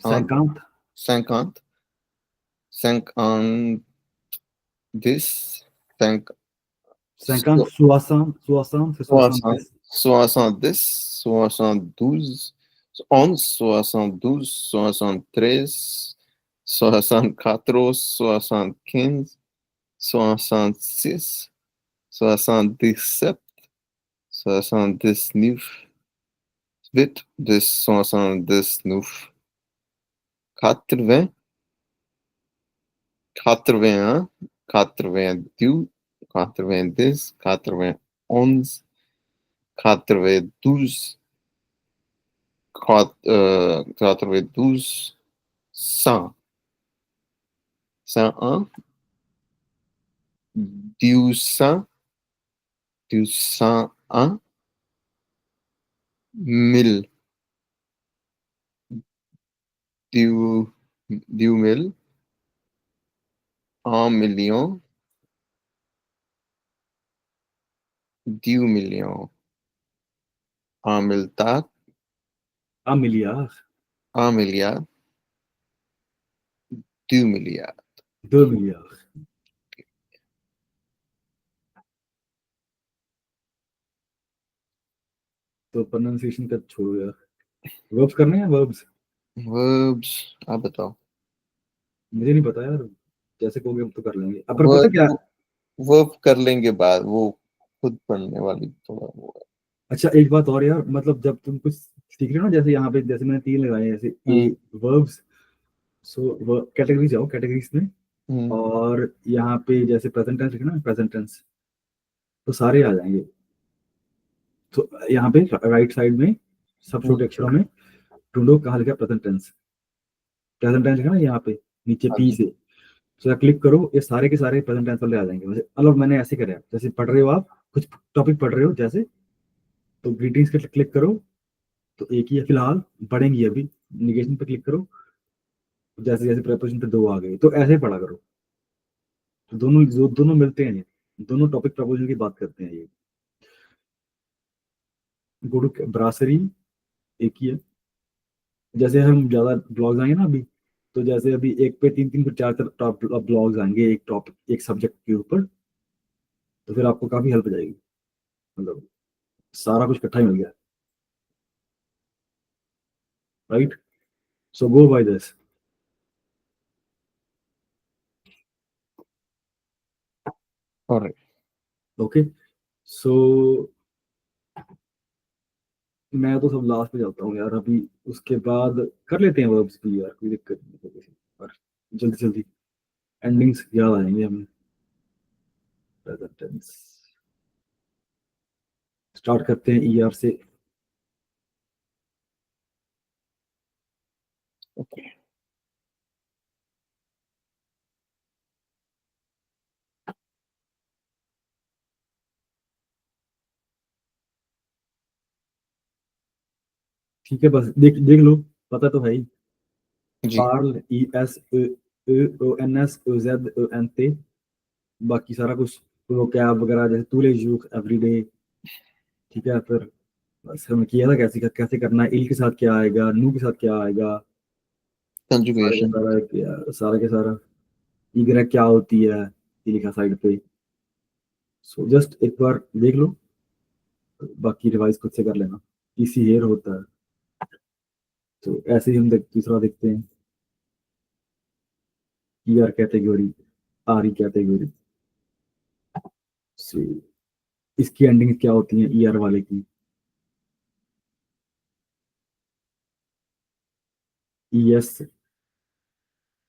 50, 50, 50, 10, 5, 50, 60, 60 फिर 60, 70। 70, 72, 11, 72, 73, 64, 75, 66, 77, 79, 8 de 79, 80, 81, 82, 90, 91, 92, 92, 100, 101, 200, 201, 1000, 1000, 1 million, 10 millions, 1 milliard, आ मिलियन, 1 milliard, 2 milliards. 2 मिलियन। तो प्रोनाउंसिएशन का छोड़ो यार, वर्ब्स करने हैं वर्ब्स। Verbs, आप बताओ। मुझे नहीं पता यार, जैसे कहोगे हम तो कर लेंगे। अब पर पता क्या, वर्ब वर्ब कर लेंगे बाद, वो खुद पढ़ने वाली थोड़ा वो है। अच्छा एक बात और यार, मतलब जब तुम कुछ सीख रहे हो ना, जैसे यहाँ पे जैसे मैंने 3 लगाए हैं, जैसे ए हम्म वर्ब्स। सो कैटेगरी जाओ, कैटेगरीज में, हम्म और यहाँ पे जैसे प्रेजेंट टेंस लिखना है, प्रेजेंट टेंस, तो सारे आ जाएंगे। तो यहाँ पे राइट साइड में सब हम्म, छोटे अक्षरों में ढूंढो कहाँ लिखा प्रेजेंट टेंस। प्रेजेंट टेंस लिखा ना यहाँ पे नीचे हाँ पी जी। से, तो क्लिक करो, ये सारे के सारे प्रेजेंट टेंस वाले आ जाएंगे। वैसे मतलब मैंने ऐसे करा है, जैसे पढ़ रहे हो आप कुछ टॉपिक पढ़ रहे हो जैसे, तो ग्रीटिंग्स पे क्लिक करो, तो एक ही है फिलहाल, बढ़ेंगी अभी। निगेशन पे क्लिक करो, जैसे जैसे प्रेपोजिशन पे 2 आ गए, तो ऐसे ही पढ़ा करो। तो दोनों मिलते हैं, ये दोनों टॉपिक प्रपोजल की बात करते हैं ये। गो टू ब्रासरी, एक ही है। जैसे हम ज्यादा ब्लॉग्स आएंगे ना अभी, तो जैसे अभी एक पे 3 3 फिर 4 टॉप ब्लॉग्स आएंगे एक टॉपिक एक सब्जेक्ट के ऊपर, तो फिर आपको काफी हेल्प हो जाएगी। मतलब सारा कुछ इकट्ठा ही मिल गया, right? So go by this. Alright. Okay, so मैं तो सब लास्ट पे जाता हूँ यार अभी, उसके बाद कर लेते हैं वर्ब्स भी यार, कोई दिक्कत नहीं है किसी पर, जल्दी जल्दी एंडिंग्स याद आएंगे हमें। प्रेजेंट टेंस स्टार्ट करते हैं ईआर से। Okay. ठीक है, बस देख देख लो, पता तो है ही। जी। पार्ल, E S O N S O Z O N T, बाकी सारा कुछ वो कैब वगैरह, जैसे टू ले यूज एवरीडे। ठीक है, फिर बस हमने किया था कैसे कैसे करना है, इल के साथ क्या आएगा, नू के साथ क्या आएगा, सारे के Conjugation. सारा सारा के सारा इग्रैग क्या होती है, ये लिखा साइड पे। सो जस्ट एक बार देख लो, बाकी रिवाइज खुद से कर लेना, इसी हेयर होता है। तो ऐसे ही हम दूसरा देखते हैं, E R category, R E category. So इसकी एंडिंग क्या होती है ई आर वाले की? ई एस,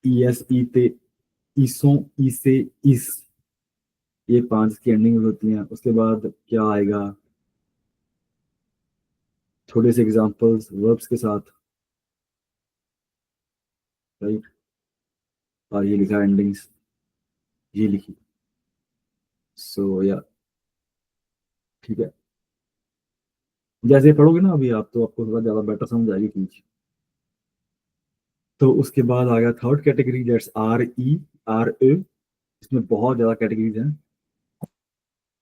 ई एस, ई ते, ईसों, ई से, इस, ये 5 की एंडिंग होती हैं। उसके बाद क्या आएगा, थोड़े से एग्जांपल्स वर्ब्स के साथ, राइट? और ये लिखा एंडिंग्स, ये लिखी। सो या ठीक है, जैसे पढ़ोगे ना अभी आप, तो आपको थोड़ा ज्यादा बेटर समझ आएगी चीज। तो उसके बाद आ गया third category, that's R E R A. इसमें बहुत ज्यादा कैटेगरीज हैं,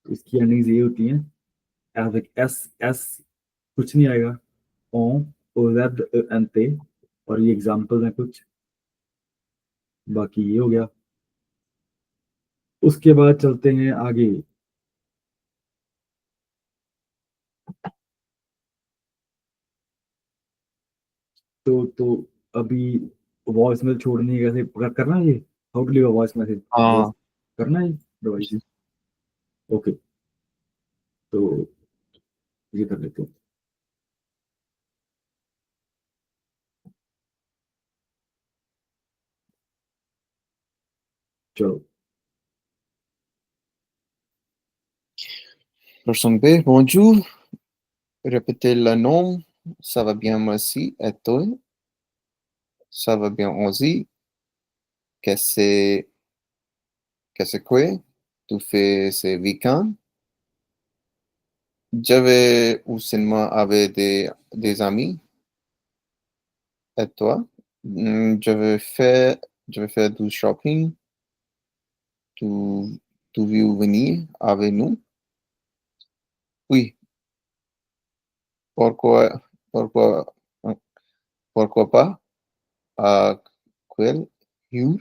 तो इसकी एंडिंग्स ये होती हैं, एस एस कुछ नहीं आएगा, ओ, ओ जेड एन ते, और ये एग्जांपल हैं कुछ, बाकी ये हो गया। उसके बाद चलते हैं आगे। तो अभी वॉइस मेल छोड़नी है, कैसे करना है ये, how to leave a voice message, voice हाँ करना है डिवाइस। जी। ओके, तो ये कर लेते हैं, चलो। Personne B, bonjour. Répétez le nom. Ça va bien, merci. Et toi? Ça va bien aussi. Qu'est-ce qu'est-ce que tu fais ce week-end? J'avais au cinéma avec des amis. Et toi? Je vais faire du shopping. Tu, tu veux venir avec nous? Oui. Pourquoi, pourquoi, pourquoi pas? À quel jour?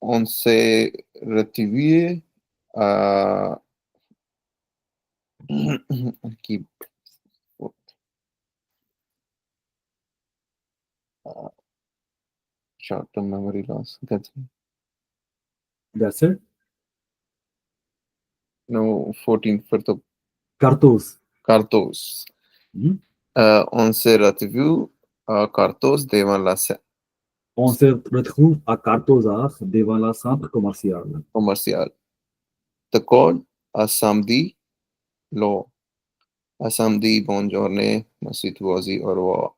On s'est retrouvés à qui short-term memory loss. That's that's it. no 14 for the कार्तोस। Cartos. On s'est retrouvés à Cartos devant la scène On se retrouve à Cartosas devant la centre commercial. commerciale. D'accord, à samedi, lo. À samedi, bonne journée, merci toi aussi, au revoir.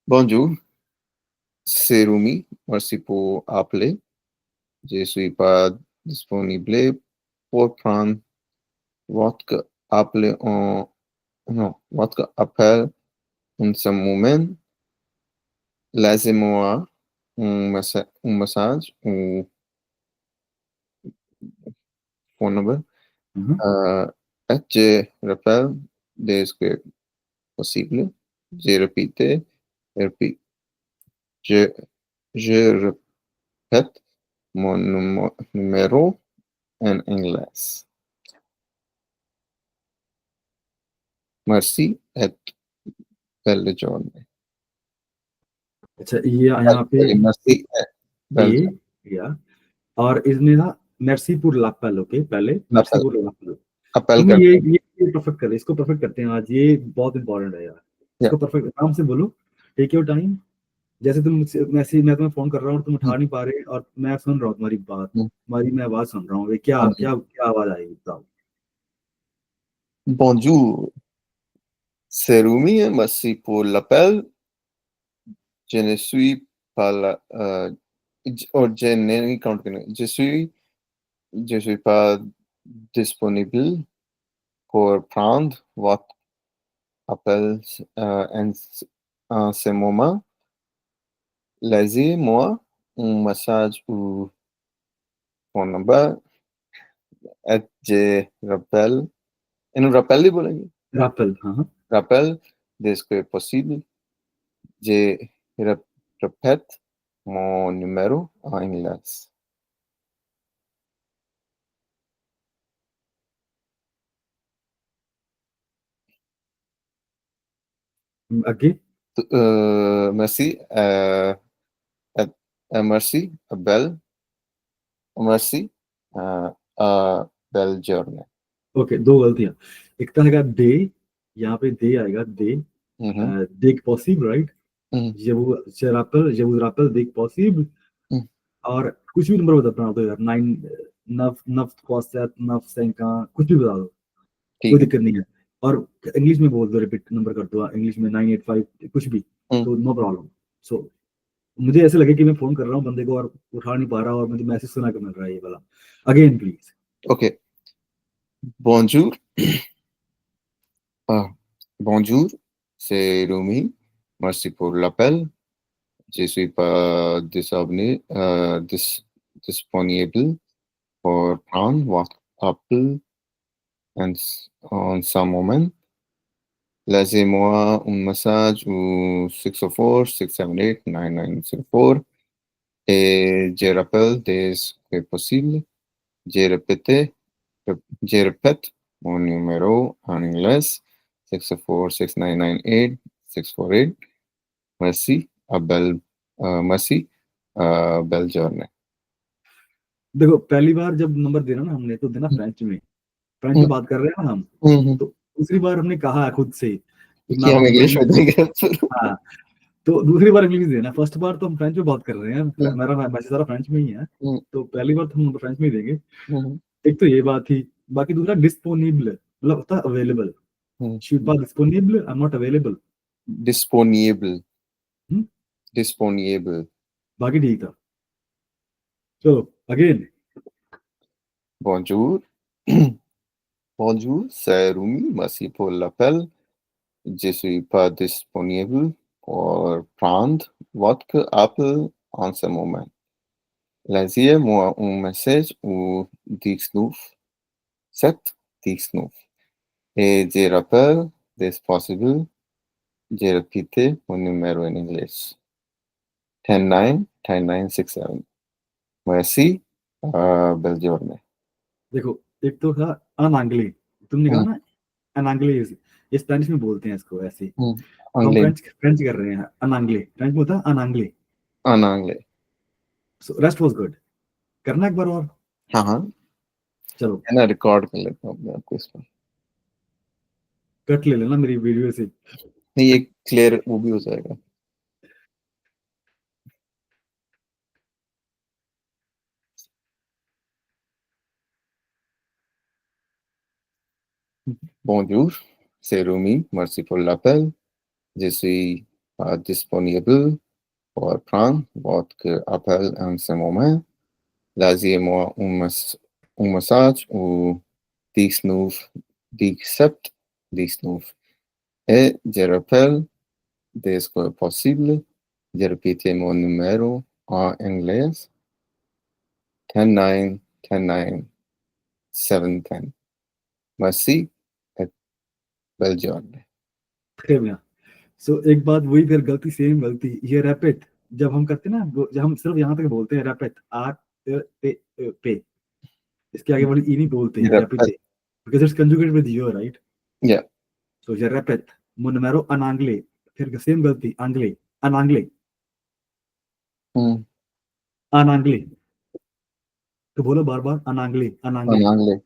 Bonjour, c'est Rumi, merci pour appeler. Je suis pas disponible pour prendre votre appel en non, votre appel en ce moment. Laissez-moi un message ou phone number. Mhm. Et je rappelle dès que possible. Je répète, je, je répète mon numéro en inglés. Merci et belle journée. अच्छा ये यहाँ पे Merci et belle ए journée. या और इसमें ना mercy pour l'appel, okay पहले mercy pour l'appel। Appel तुम कर ये परफेक्ट कर, इसको परफेक्ट करते हैं आज, ये बहुत इंपॉर्टेंट है यार। इसको परफेक्ट आराम से बोलो, टेक योर टाइम। जैसे तुम मैं तुम्हें फोन कर रहा हूँ, तुम उठा नहीं पा रहे और मैं सुन रहा हूँ तुम्हारी बात, तुम्हारी मैं आवाज सुन रहा हूँ, ये क्या क्या क्या आवाज आएगी बताओ। Bonjour, c'est Rumi, merci pour l'appel. Je ne suis pas là, और je नहीं count करना, je suis pas disponible pour prendre votre appel en ce moment. Laissez-moi un message ou phone number et je rappelle. इन्हें rappel ही बोलेंगे, रापल, हाँ rappel dès que possible. Je répète mon numéro en anglais. आगे। Merci, merci, merci, belle journée. Okay, दो गलतियां, एक तो आएगा दे, यहाँ पे दे आएगा दे, देख possible right, je vous rappelle देख पॉसिबल, और कुछ भी नंबर बता दो यार, 9 9 9 7 9 5 कुछ भी बता दो, कोई दिक्कत नहीं है। और इंग्लिश में बोल दो, रिपीट नंबर कर दो इंग्लिश में 985 कुछ भी, तो नो प्रॉब्लम। सो मुझे ऐसे लगे कि मैं फोन कर रहा हूँ बंदे को और उठा नहीं पा रहा और मुझे मैसेज सुना के मिल रहा है ये वाला। Again please. Ok, bonjour. Bonjour, c'est Rumi. Merci pour l'appel. Je suis pas disponible pour prendre votre appel en ce moment. Laissez-moi un message au 604-678-9904 et je rappelle dès que possible. Je répète mon numéro en anglais 604-6998-648. Merci, belle journée. देखो पहली बार जब number देना ना हमने, तो देना French में, French में बात कर रहे हैं ना हम, तो दूसरी बार हमने कहा है खुद से कि हम इंग्लिश में देंगे। हाँ, तो दूसरी बार इंग्लिश देना, फर्स्ट बार तो हम फ्रेंच में बात कर रहे हैं, मेरा मैसेज सारा फ्रेंच में ही है, तो पहली बार तो हम फ्रेंच में ही देंगे। एक तो ये बात थी, बाकी दूसरा डिस्पोनिबल मतलब होता है अवेलेबल, शुड बा डिस्पोनिबल, आई एम नॉट अवेलेबल, डिस्पोनिबल बाकी ठीक था। चलो again. Bonjour. Bonjour, c'est Rumi. Merci pour l'appel. Je suis pas disponible pour prendre votre appel en ce moment. Laissez-moi un message ou 19 7 19 et je rappelle dès possible. Je répète mon numéro en anglais 10-9-10-9-6-7. Merci, belle journée. देखो एक तो था अनांगले, तुमने कहा ना अनांगले, ये Spanish में बोलते हैं इसको ऐसे, हम फ्रेंच कर रहे हैं, अनांगले फ्रेंच में होता है अनांगले। अनांगले। सो रेस्ट वाज गुड, करना एक बार और। हाँ चलो मैं रिकॉर्ड कर लेता हूँ अपने आप को इस पर, कट ले लेना मेरी वीडियो से, नहीं ये क्लियर वो भी हो जाएगा। Bonjour, c'est Rumi. Merci pour l'appel. Je suis disponible pour prendre votre appel en ce moment. Laissez-moi un message ou 19 17 19 et je rappelle dès que possible. Je répète mon numéro en anglais 10-9-10-9-7-10. Merci et belle journée. très bien। सो एक बात वही, फिर गलती same गलती, ये rapid जब हम करते हैं ना, जब हम सिर्फ यहाँ तक बोलते हैं रैपिड आर पे, इसके आगे वाली ई नहीं बोलते Repet. repite because it's conjugated with you, right? Yeah. So je repet, mon numero en anglais, फिर सेम गलती anglais, en anglais, Hmm. en anglais, तो बोलो बार बार en anglais, en En anglais, anglais.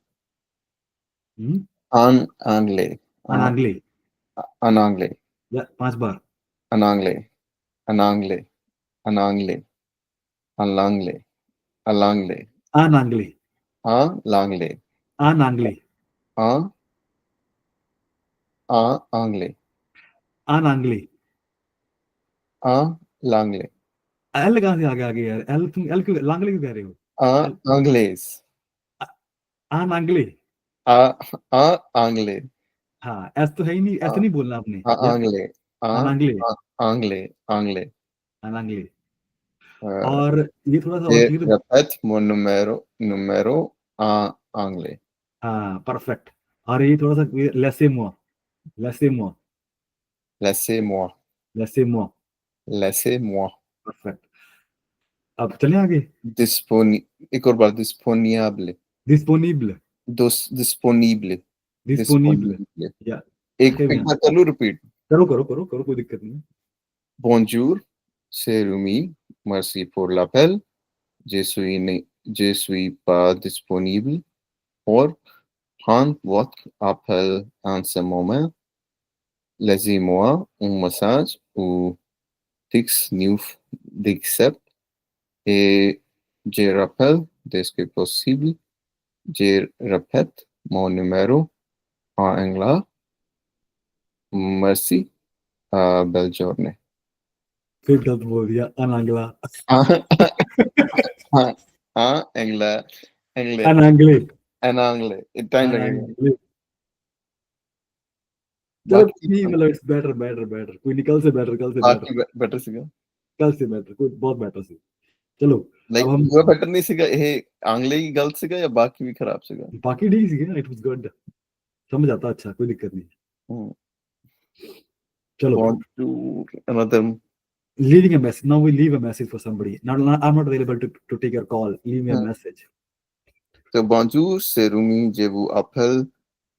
hmm? En anglais. en anglais, En anglais. या 5 बार, En anglais. En anglais. En anglais. En anglais. En anglais. en anglais, En anglais. en anglais, En anglais. en anglais, En anglais. L कहाँ से आगे यार, L क्यों लांगले क्यों कह रहे हो? En anglais. en anglais, En anglais. हाँ एस तो है ही नहीं, ऐसे नहीं बोलना आपने, En या anglais. en anglais, Anglais. Anglais. en anglais, Euh, और ये थोड़ा सा और je clear, répète mon numéro en anglais. हाँ परफेक्ट, और ये थोड़ा सा laissez-moi, laissez-moi, Laissez-moi. laissez-moi, Laissez-moi. Perfect. अब चलें आगे, एक और बार disponible. disponible, Disponible. disponible, या एक लिखे हुए हैं, बार करूँ रिपीट. करो करो करो करो, कोई दिक्कत नहीं है। Bonjour, c'est Rumi. Merci pour l'appel. Je suis pas disponible pour prendre votre appel en ce moment. Laissez-moi un message ou texte nous d'accept et je rappelle dès que possible. Je répète mon numéro en anglais. Merci. Belle journée. फिर गलत बोल दिया, अनांगला, anglais. अनांगले, En anglais. Time लगेगा. अनांगले, चलो बाकी नहीं, मतलब it's better better better, कोई निकल से बेटर, कल से बेटर, बाकी better ਸੀਗਾ. कल से बेटर, कोई बहुत बेटर से। चलो Like अब हम वो better नहीं ਸੀਗਾ, ਇਹ आंग्ले ही गलत ਸੀगा या बाकी भी खराब ਸੀगा? बाकी ठीक सीखे ना, इट वाज गुड, समझ आता, अच्छा कोई दिक्कत नहीं। Hmm. चलो, Want to another. leaving a message, now we leave a message for somebody, I'm not available to take your call, leave me a message. तो bonjour, c'est Rumi, je vous appelle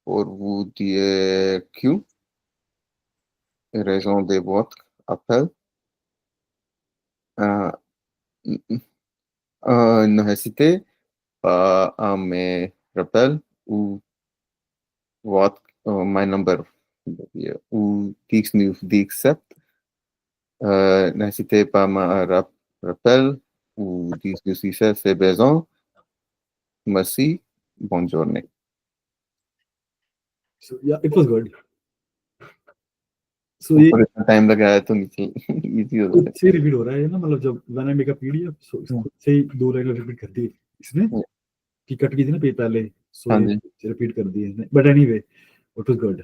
pour vous dire que raison de votre appel. N'hésitez pas à me rappeler ou what my number ou texte nous d'accept. N'hésitez pas à me rappeler ou dire si c'est besoin. Merci, bonne journée. So yeah, it was good. So ये ऊपर इतना time लगाया तो नीचे easy हो खुद जाता से रिपीट हो रहा है ना, मतलब जब when I make a PDF, so खुद से ही 2 लाइन रिपीट कर दी इसने, है. कि कट की थी ना पेज पहले, सो हाँ ये जी. रिपीट कर दी इसने, but anyway it was good.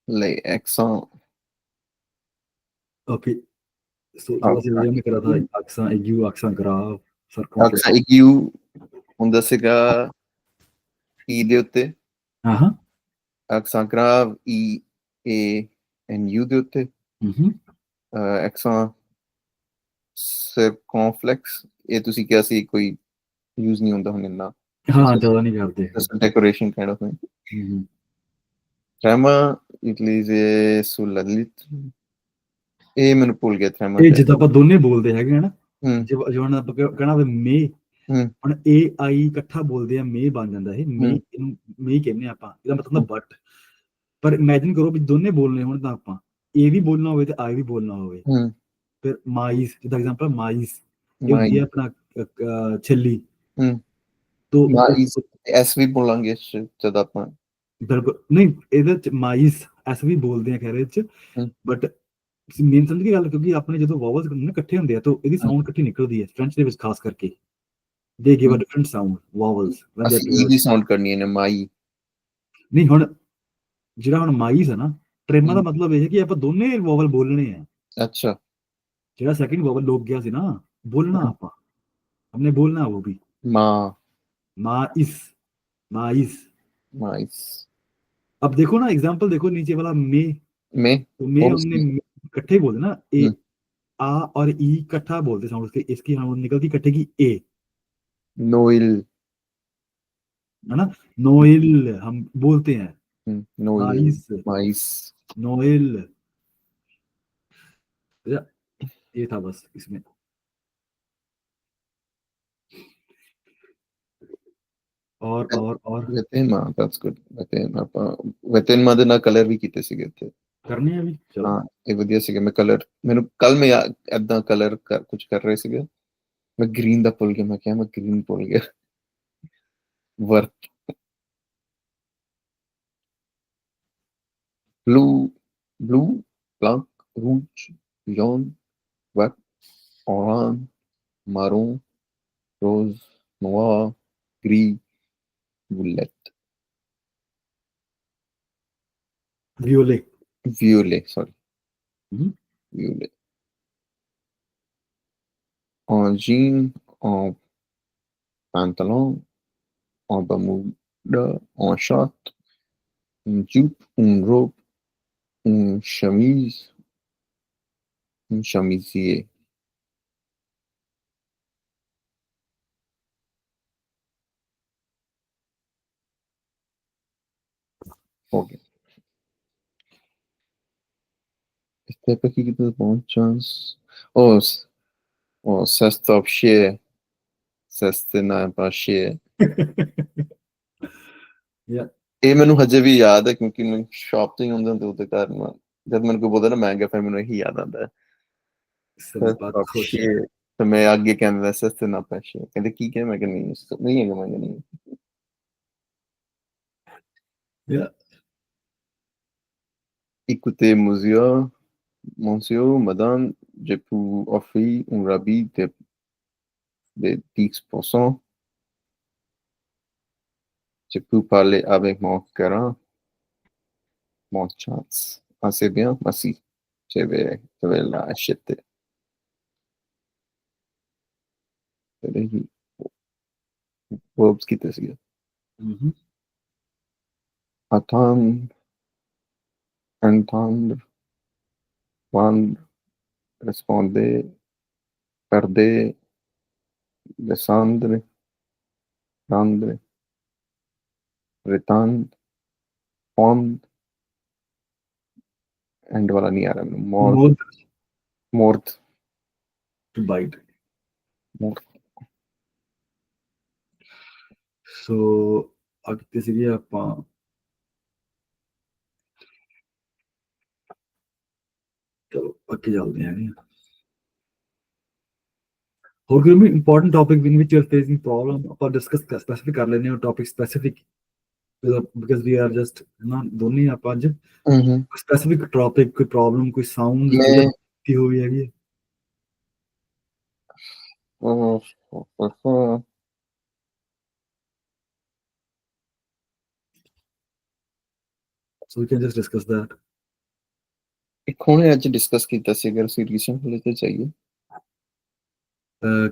Like accent. Okay, so थोड़ा सा ये मैं कर रहा था, accent aigu, accent grave, Accent circumflex, aigu ਹੁੰਦਾ ਸੀਗਾ E ਦੇ ਉੱਤੇ. हाँ Accent grave E A N U ਦੇ ਉੱਤੇ. Accent circumflex ਇਹ ਤੁਸੀਂ ਕਿਹਾ ਸੀ ਕੋਈ ਯੂਜ਼ ਨਹੀਂ ਹੁੰਦਾ ਹੁਣ ਇੰਨਾ. हाँ ज्यादा नहीं करते। Just a decoration kind of thing. Trema utilise sulla lettera. ਇਹ ਮੈਨੂੰ ਭੁੱਲ ਗਿਆ trema ਇਹ ਤੇ. ਜਿੱਦਾਂ ਆਪਾਂ ਦੋਨੇ ਬੋਲਦੇ ਹੈਗੇ ਨਾ, ਜਿਵੇਂ ਆਪਾਂ ਕਹਿਣਾ ਵੇ ਮੇ, ਹੁਣ ਏ ਆਈ ਇਕੱਠਾ ਬੋਲਦੇ ਆ, ਮੇ ਬਣ ਜਾਂਦਾ ਇਹ ਮੇ, ਇਹਨੂੰ ਮੇ ਕਹਿੰਦੇ ਆਪਾਂ, ਇਹਦਾ ਮਤਲਬ ਬਟ, ਪਰ ਇਮੇਜਿਨ ਕਰੋ ਵੀ ਦੋਨੇ ਬੋਲਨੇ ਹੋਣ ਤਾਂ ਆਪਾਂ ਏ ਵੀ ਬੋਲਣਾ ਹੋਵੇ ਤੇ ਆਈ ਵੀ ਬੋਲਣਾ ਹੋਵੇ, ਫਿਰ ਮਾਈਸ, ਜਿੱਦਾਂ ਐਗਜ਼ਾਮਪਲ ਮਾਈਸ, ਇਹ ਹੁੰਦੀ ਹੈ ਆਪਣਾ ਛੱਲੀ, तो ਮਾਈਸ ਐਸ ਵੀ ਬੋਲਾਂਗੇ ਜਦ ਆਪਾਂ ਬਿਲਕੁਲ ਨਹੀਂ, ਇਹਦੇ ਚ ਮਾਈਸ ਐਸ ਵੀ ਬੋਲਦੇ ਆ ਖੈਰ ਇਹਦੇ ਚ, ਬਟ ਮੇਨ ਸਮਝ ਕੇ ਗੱਲ, ਕਿਉਂਕਿ ਆਪਣੇ ਜਦੋਂ ਵਾਵਲਸ ਨਾ ਇਕੱਠੇ ਹੁੰਦੇ ਆ ਤਾਂ ਇਹਦੀ ਸਾਊਂਡ ਇਕੱਠੀ ਨਿਕਲਦੀ ਹੈ, ਫ੍ਰੈਂਚ ਦੇ ਵਿੱਚ ਖਾਸ ਕਰਕੇ they give a different sound vowels when they ਅਸੀਂ ਦੀ ਸਾਊਂਡ ਕਰਨੀ ਹੈ ਨਾ ਮਾਈ। ਨਹੀਂ ਹੁਣ ਜਿਹੜਾ ਹੁਣ ਮਾਈਸ ਹੈ ਨਾ, ਟ੍ਰੇਮਾ ਦਾ ਮਤਲਬ ਇਹ ਹੈ ਕਿ ਆਪਾਂ ਦੋਨੇ ਵਾਵਲ ਬੋਲਣੇ ਆ। ਅੱਛਾ, ਜਿਹੜਾ ਸੈਕਿੰਡ ਵਾਵਲ ਲੋਕ ਗਿਆ ਸੀ ਨਾ बोलना, आपा हमने बोलना वो भी, माँ माइस, माइस, माइस। अब देखो ना एग्जांपल देखो नीचे वाला मे, में तो मे हमने इकट्ठे बोले ना, ए आ और ई इकट्ठा बोलते साउंड उसके, इसकी हम निकलती इकट्ठे की ए, नोइल, है ना। नोइल हम बोलते हैं, नोइल, नाइस, माइस। नोइल। ये था बस इसमें। और Vetema, that's good. Vetema ਦੇ ਨਾਲ ਕਲਰ ਵੀ ਕੀਤੇ ਸੀਗੇ ਇੱਥੇ। ਕਰਨੇ ਆ ਵੀ, ਚਲੋ। ਹਾਂ, ਇਹ ਵਧੀਆ ਸੀਗਾ। ਮੈਂ ਕਲਰ, ਮੈਨੂੰ ਕੱਲ ਮੈਂ ਏਦਾਂ ਕਲਰ ਕੁਝ ਕਰ ਰਹੇ ਸੀਗੇ, ਮੈਂ ਗ੍ਰੀਨ ਦਾ ਭੁੱਲ ਗਿਆ। ਮੈਂ ਕਿਹਾ ਮੈਂ ਗ੍ਰੀਨ ਭੁੱਲ ਗਿਆ। ਵਰਤ, blue, ਬlanc, rouge, jaune, vert, orange, marron, rose, noir, gris, violet, violet, sorry, violet. En jean, en pantalon, en bermuda, en short, une jupe, une robe, une chemise, un chemisier. हो गया। इस type की कितने bon chance. Oh, oh, ça stop chier. Ça n'a pas chier. Yeah. ਇਹ ਮੈਨੂੰ ਹਜੇ ਵੀ ਯਾਦ ਹੈ ਕਿਉਂਕਿ ਮੈਂ ਸ਼ਾਪ ਤੇ ਹੀ ਹੁੰਦਾ ਤੇ ਉਹਦੇ ਕਾਰਨ ਜਦ ਮੈਨੂੰ ਕੋਈ ਬੋਲਦਾ ਨਾ ਮਹਿੰਗਾ, ਫਿਰ ਮੈਨੂੰ ਇਹੀ ਯਾਦ ਆਉਂਦਾ ਹੈ। ਬਾਤ ਖੁਸ਼ ਹੈ। ਤੇ ਮੈਂ ਅੱਗੇ ਕਹਿੰਦਾ ਸਸਤੇ ਨਾ ਪੈਸੇ, ਕਹਿੰਦੇ ਕੀ ਕਿਹਾ, ਮੈਂ ਕਹਿੰਦਾ ਨਹੀਂ ਹੈਗਾ, ਮਹਿੰਗਾ ਨਹੀਂ। Écoutez, monsieur, madame, je peux offrir un rabais de 10%. Je peux parler avec mon gérant. Mon chance. Ah, c'est bien, merci. Je vais l'acheter. Verbs qui était hier. Attendre, entendre, vendre, responder, perder, descendre, prendre, retendre, fond, end वाला नहीं आ रहा है, mort, to bite. mort. So ਅੱਗੇ ਸੀਗੇ ਆਪਾਂ ਚਲੋ ਅੱਗੇ ਚੱਲਦੇ ਹਾਂ। ਹੋਰ ਕੋਈ ਵੀ important topic in which you are facing problem ਆਪਾਂ ਡਿਸਕਸ ਸਪੈਸੀਫਿਕ ਕਰ ਲੈਂਦੇ ਹਾਂ topic specific, because we are just ਨਾ ਦੋਨੇ ਆਪਾਂ ਅੱਜ ਸਪੈਸੀਫਿਕ ਟੌਪਿਕ, ਕੋਈ ਪ੍ਰੋਬਲਮ, ਕੋਈ ਸਾਊਂਡ ਕੀ ਹੋਈ ਹੈਗੀ। So we can just discuss that. ਇੱਕ ਹੁਣੇ ਅੱਜ ਡਿਸਕਸ ਕੀਤਾ ਸੀ, ਅਗਰ ਅਸੀਂ ਰੀਸੈਂਟ ਲੈ ਕੇ ਚਾਹੀਏ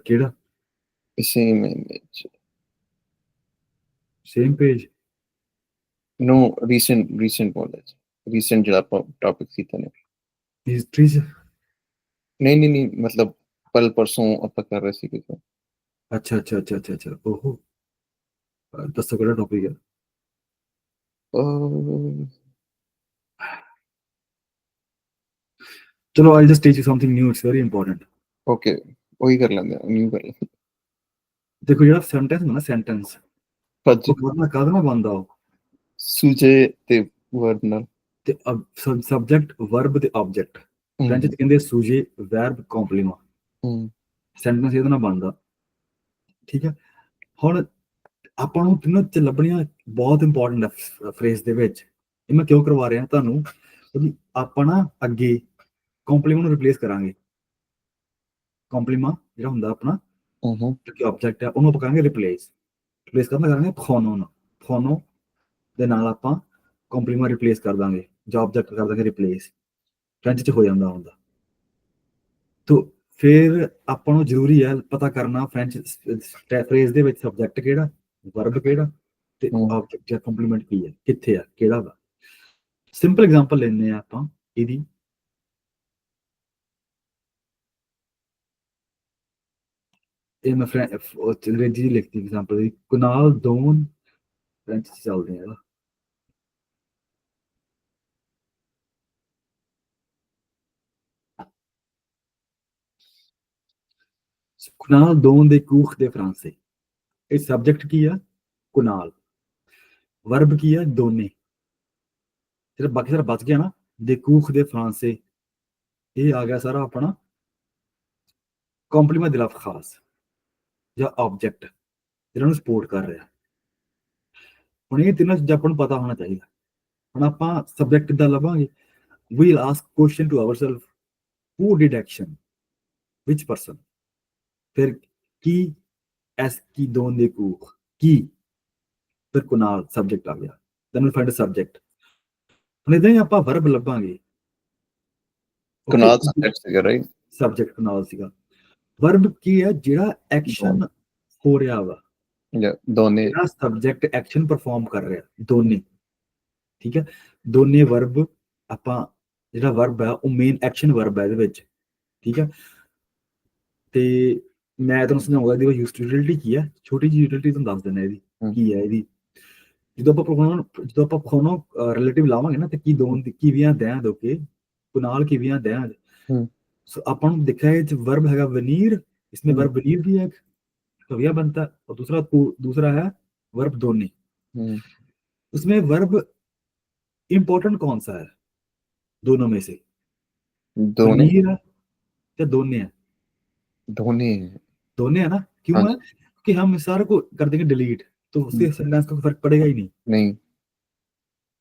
ਕਿਹੜਾ ਸੇਮ ਪੇਜ? ਨੋ, ਰੀਸੈਂਟ ਨੋਲੇਜ, ਰੀਸੈਂਟ ਜਿਹੜਾ ਆਪਾਂ ਟੌਪਿਕ ਕੀਤਾ ਨੇ ਹਿਸਟਰੀ ਚ। ਨਹੀਂ ਮਤਲਬ ਕੱਲ ਪਰਸੋਂ ਆਪਾਂ ਕਰ ਰਹੇ ਸੀ ਕਿਤੇ। ਅੱਛਾ ਓਹੋ, ਦੱਸੋ ਕਿਹੜਾ ਟੌਪਿਕ ਹੈ। ਚਲੋ I'll just teach you something new, it's very important. Okay, ਉਹੀ ਕਰ ਲੈਂਦੇ ਆ, ਨਿਊ ਕਰ ਲੈਂਦੇ। ਦੇਖੋ ਜਿਹੜਾ ਸੈਂਟੈਂਸ ਹੁੰਦਾ ਨਾ, ਸੈਂਟੈਂਸ ਕਾਹਦੇ ਨਾਲ ਬਣਦਾ, ਉਹ ਸੁਜੇ ਤੇ ਵਰਬ ਨਾਲ, ਤੇ ਸਬਜੈਕਟ, ਵਰਬ ਤੇ ਆਬਜੈਕਟ। ਫ੍ਰੈਂਚ ਚ ਕਹਿੰਦੇ ਸੁਜੇ, ਵਰਬ, ਕੰਪਲੀਮੈਂਟ। ਸੈਂਟੈਂਸ ਇਹਦੇ ਨਾਲ ਬਣਦਾ, ਠੀਕ ਹੈ। ਹੁਣ ਆਪਾਂ ਨੂੰ ਤਿੰਨਾਂ ਚ ਲੱਭਣੀਆਂ ਬਹੁਤ ਇੰਪੋਰਟੈਂਟ ਹੈ ਫਰੇਜ਼ ਦੇ ਵਿੱਚ। ਇਹ ਮੈਂ ਕਿਉਂ ਕਰਵਾ ਰਿਹਾ ਤੁਹਾਨੂੰ, ਕਿਉਂਕਿ ਆਪਾਂ ਨਾ ਅੱਗੇ ਕੰਪਲੀਮੈਂਟ ਨੂੰ ਰਿਪਲੇਸ ਕਰਾਂਗੇ। ਕੰਪਲੀਮੈਂਟ ਜਿਹੜਾ ਹੁੰਦਾ ਆਪਣਾ ਆਬਜੈਕਟ ਹੈ, ਉਹਨੂੰ ਆਪਾਂ ਕਰਾਂਗੇ ਰਿਪਲੇਸ ਕਰਨਾ, ਕਰਾਂਗੇ ਫੋਨੋ ਦੇ ਨਾਲ ਆਪਾਂ ਕੰਪਲੀਮੈਂਟ ਰਿਪਲੇਸ ਕਰ ਦਾਂਗੇ, ਜਾਂ ਆਬਜੈਕਟ ਕਰ ਦਾਂਗੇ ਰਿਪਲੇਸ। ਫ੍ਰੈਂਚ ਚ ਹੋ ਜਾਂਦਾ ਹੁੰਦਾ। ਤੋ ਫਿਰ ਆਪਾਂ ਨੂੰ ਜ਼ਰੂਰੀ ਹੈ ਪਤਾ ਕਰਨਾ ਫ੍ਰੈਂਚ ਫਰੇਜ਼ ਦੇ ਵਿੱਚ ਸਬਜੈਕਟ ਕਿਹੜਾ, ਵਰਬ ਕਿਹੜਾ, ਤੇ ਆਬਜੈਕਟ ਜਾਂ ਕੰਪਲੀਮੈਂਟ ਕੀ ਹੈ, ਕਿੱਥੇ ਆ, ਕਿਹੜਾ ਵਾ। ਸਿੰਪਲ ਐਗਜ਼ਾਮਪਲ ਲੈਂਦੇ ਆ ਆਪਾਂ ਇਹਦੀ। ਇਹ ਮੈਂ ਅੰਗਰੇਜ਼ੀ ਚ ਲਿਖਤੀ ਐਗਜ਼ਾਮਪਲ ਕੁਨਾਲ ਦੋਨ ਫ੍ਰੈਂਚ ਚ ਚੱਲਦੇ ਆ ਕੁਨਾਲ ਦੋਨ ਦੇ ਕੂਖ ਦੇ ਫਰਾਂਸੇ ਇਹ ਸਬਜੈਕਟ ਕੀ ਆ ਕੁਨਾਲ ਵਰਬ ਕੀ ਆ ਦੋਨੇ ਜਿਹੜਾ ਬਾਕੀ ਸਾਰਾ ਬਚ ਗਿਆ ਨਾ ਦੇ ਕੂਖ ਦੇ ਫਰਾਂਸੇ ਇਹ ਆ ਗਿਆ ਸਾਰਾ ਆਪਣਾ ਕੰਪਲੀਮੈਂਟ ਦੇ ਲਫ਼ਜ਼ ਖਾਸ ਜਾਂ ਆਬਜੈਕਟ ਜਿਹਨਾਂ ਨੂੰ ਸਪੋਰਟ ਕਰ ਰਿਹਾ ਹੁਣ ਇਹ ਤਿੰਨਾਂ ਚੀਜ਼ਾਂ ਆਪਾਂ ਨੂੰ ਪਤਾ ਹੋਣਾ ਚਾਹੀਦਾ ਹੁਣ ਆਪਾਂ ਸਬਜੈਕਟ ਕਿੱਦਾਂ ਲੱਭਾਂਗੇ we'll ask question to ourselves who did action which person फिर की एस की दोन दे कूख की फिर कुनाल सब्जेक्ट आ गया then we'll find a subject ਹੁਣ ਇਦਾਂ ਹੀ ਆਪਾਂ ਵਰਬ ਲੱਭਾਂਗੇ ਕੁਨਾਲ ਸਬਜੈਕਟ ਸੀਗਾ ਰਾਈਟ ਸਬਜੈਕਟ ਕੁਨਾਲ ਸੀਗਾ ਵਰਬ ਕੀ ਹੈ ਜਿਹੜਾ ਐਕਸ਼ਨ ਹੋ ਰਿਹਾ ਵਾ ਦੋਨੇ ਜਿਹੜਾ ਸਬਜੈਕਟ ਐਕਸ਼ਨ ਪਰਫਾਰਮ ਕਰ ਰਿਹਾ ਦੋਨੇ ਠੀਕ ਹੈ ਦੋਨੇ ਵਰਬ ਆਪਾਂ ਜਿਹੜਾ ਵਰਬ ਹੈ ਉਹ ਮੇਨ ਐਕਸ਼ਨ ਵਰਬ ਹੈ ਇਹਦੇ ਵਿੱਚ ਠੀਕ ਹੈ ਤੇ ਮੈਂ ਤੁਹਾਨੂੰ ਸਮਝਾਉਂਗਾ ਇਹਦੀ ਯੂਟਿਲਿਟੀ ਕੀ ਹੈ ਛੋਟੀ ਜਿਹੀ ਯੂਟਿਲਿਟੀ ਤੁਹਾਨੂੰ ਦੱਸ ਦਿੰਦਾ ਇਹਦੀ ਕੀ ਹੈ ਇਹਦੀ ਜਦੋਂ ਆਪਾਂ ਪ੍ਰੋਨੋ ਰਿਲੇਟਿਵ ਲਾਵਾਂਗੇ ਨਾ ਤੇ ਕੀ ਦੋਨ ਕਿਵੀਆਂ ਦੈਂ ਦੋਕੇ ਕੁਨਾਲ ਕਿਵੀਆਂ ਦੈਂ ਸੋ ਆਪਾਂ ਨੂੰ ਦਿਖਿਆ ਇਹ ਚ वर्ब हैगा वनीर इसमें वर्ब वनीर भी है कविया बनता है और दूसरा है वर्ब दोने उसमें वर्ब इंपॉर्टेंट कौन सा है दोनों में से वनीर है या दोने है दोने है ना क्यों है कि हम इस सारे को कर देंगे डिलीट तो उससे सेंटेंस का फर्क पड़ेगा ही नहीं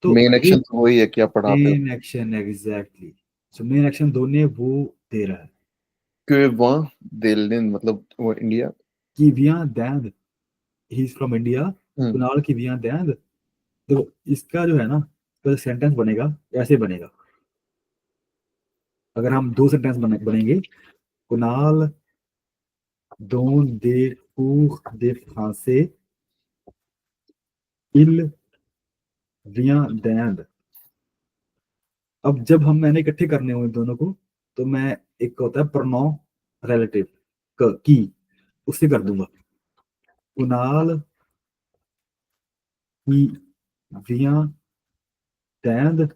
तो मेन एक्शन तो वही है कि आप पढ़ाते हो main action exactly so main action दोने वो दे रहा है que वहाँ दिल्ली मतलब वो India qui vient d'Inde he is from India Kunal की vient d'Inde तो इसका जो है ना तो सेंटेंस बनेगा ऐसे बनेगा अगर हम दो सेंटेंस बनेंगे Kunal donne des cours de français il vient d'Inde अब जब मैंने इकट्ठे करने हुए दोनों को तो मैं एक होता है प्रोनाउन रिलेटिव की उससे कर दूंगा Kunal qui vient d'Inde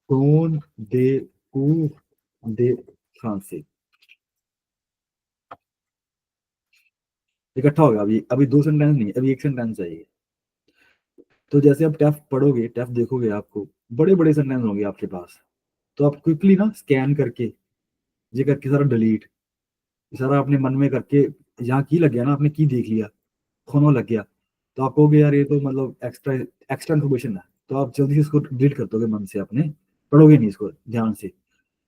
donne des cours de français इकट्ठा होगा अभी दो सेंटेंस नहीं अभी एक सेंटेंस चाहिए तो जैसे आप टैफ पढ़ोगे टैफ देखोगे आपको बड़े बड़े सेंटेंस होंगे आपके पास तो आप क्विकली ना स्कैन करके ये करके सारा डिलीट सारा अपने मन में करके यहाँ की लग गया ना आपने की देख लिया खोनो लग गया तो आप कहोगे यार ये तो मतलब एक्स्ट्रा इन्फॉर्मेशन है तो आप जल्दी से इसको डिलीट कर दोगे मन से अपने पढ़ोगे नहीं इसको ध्यान से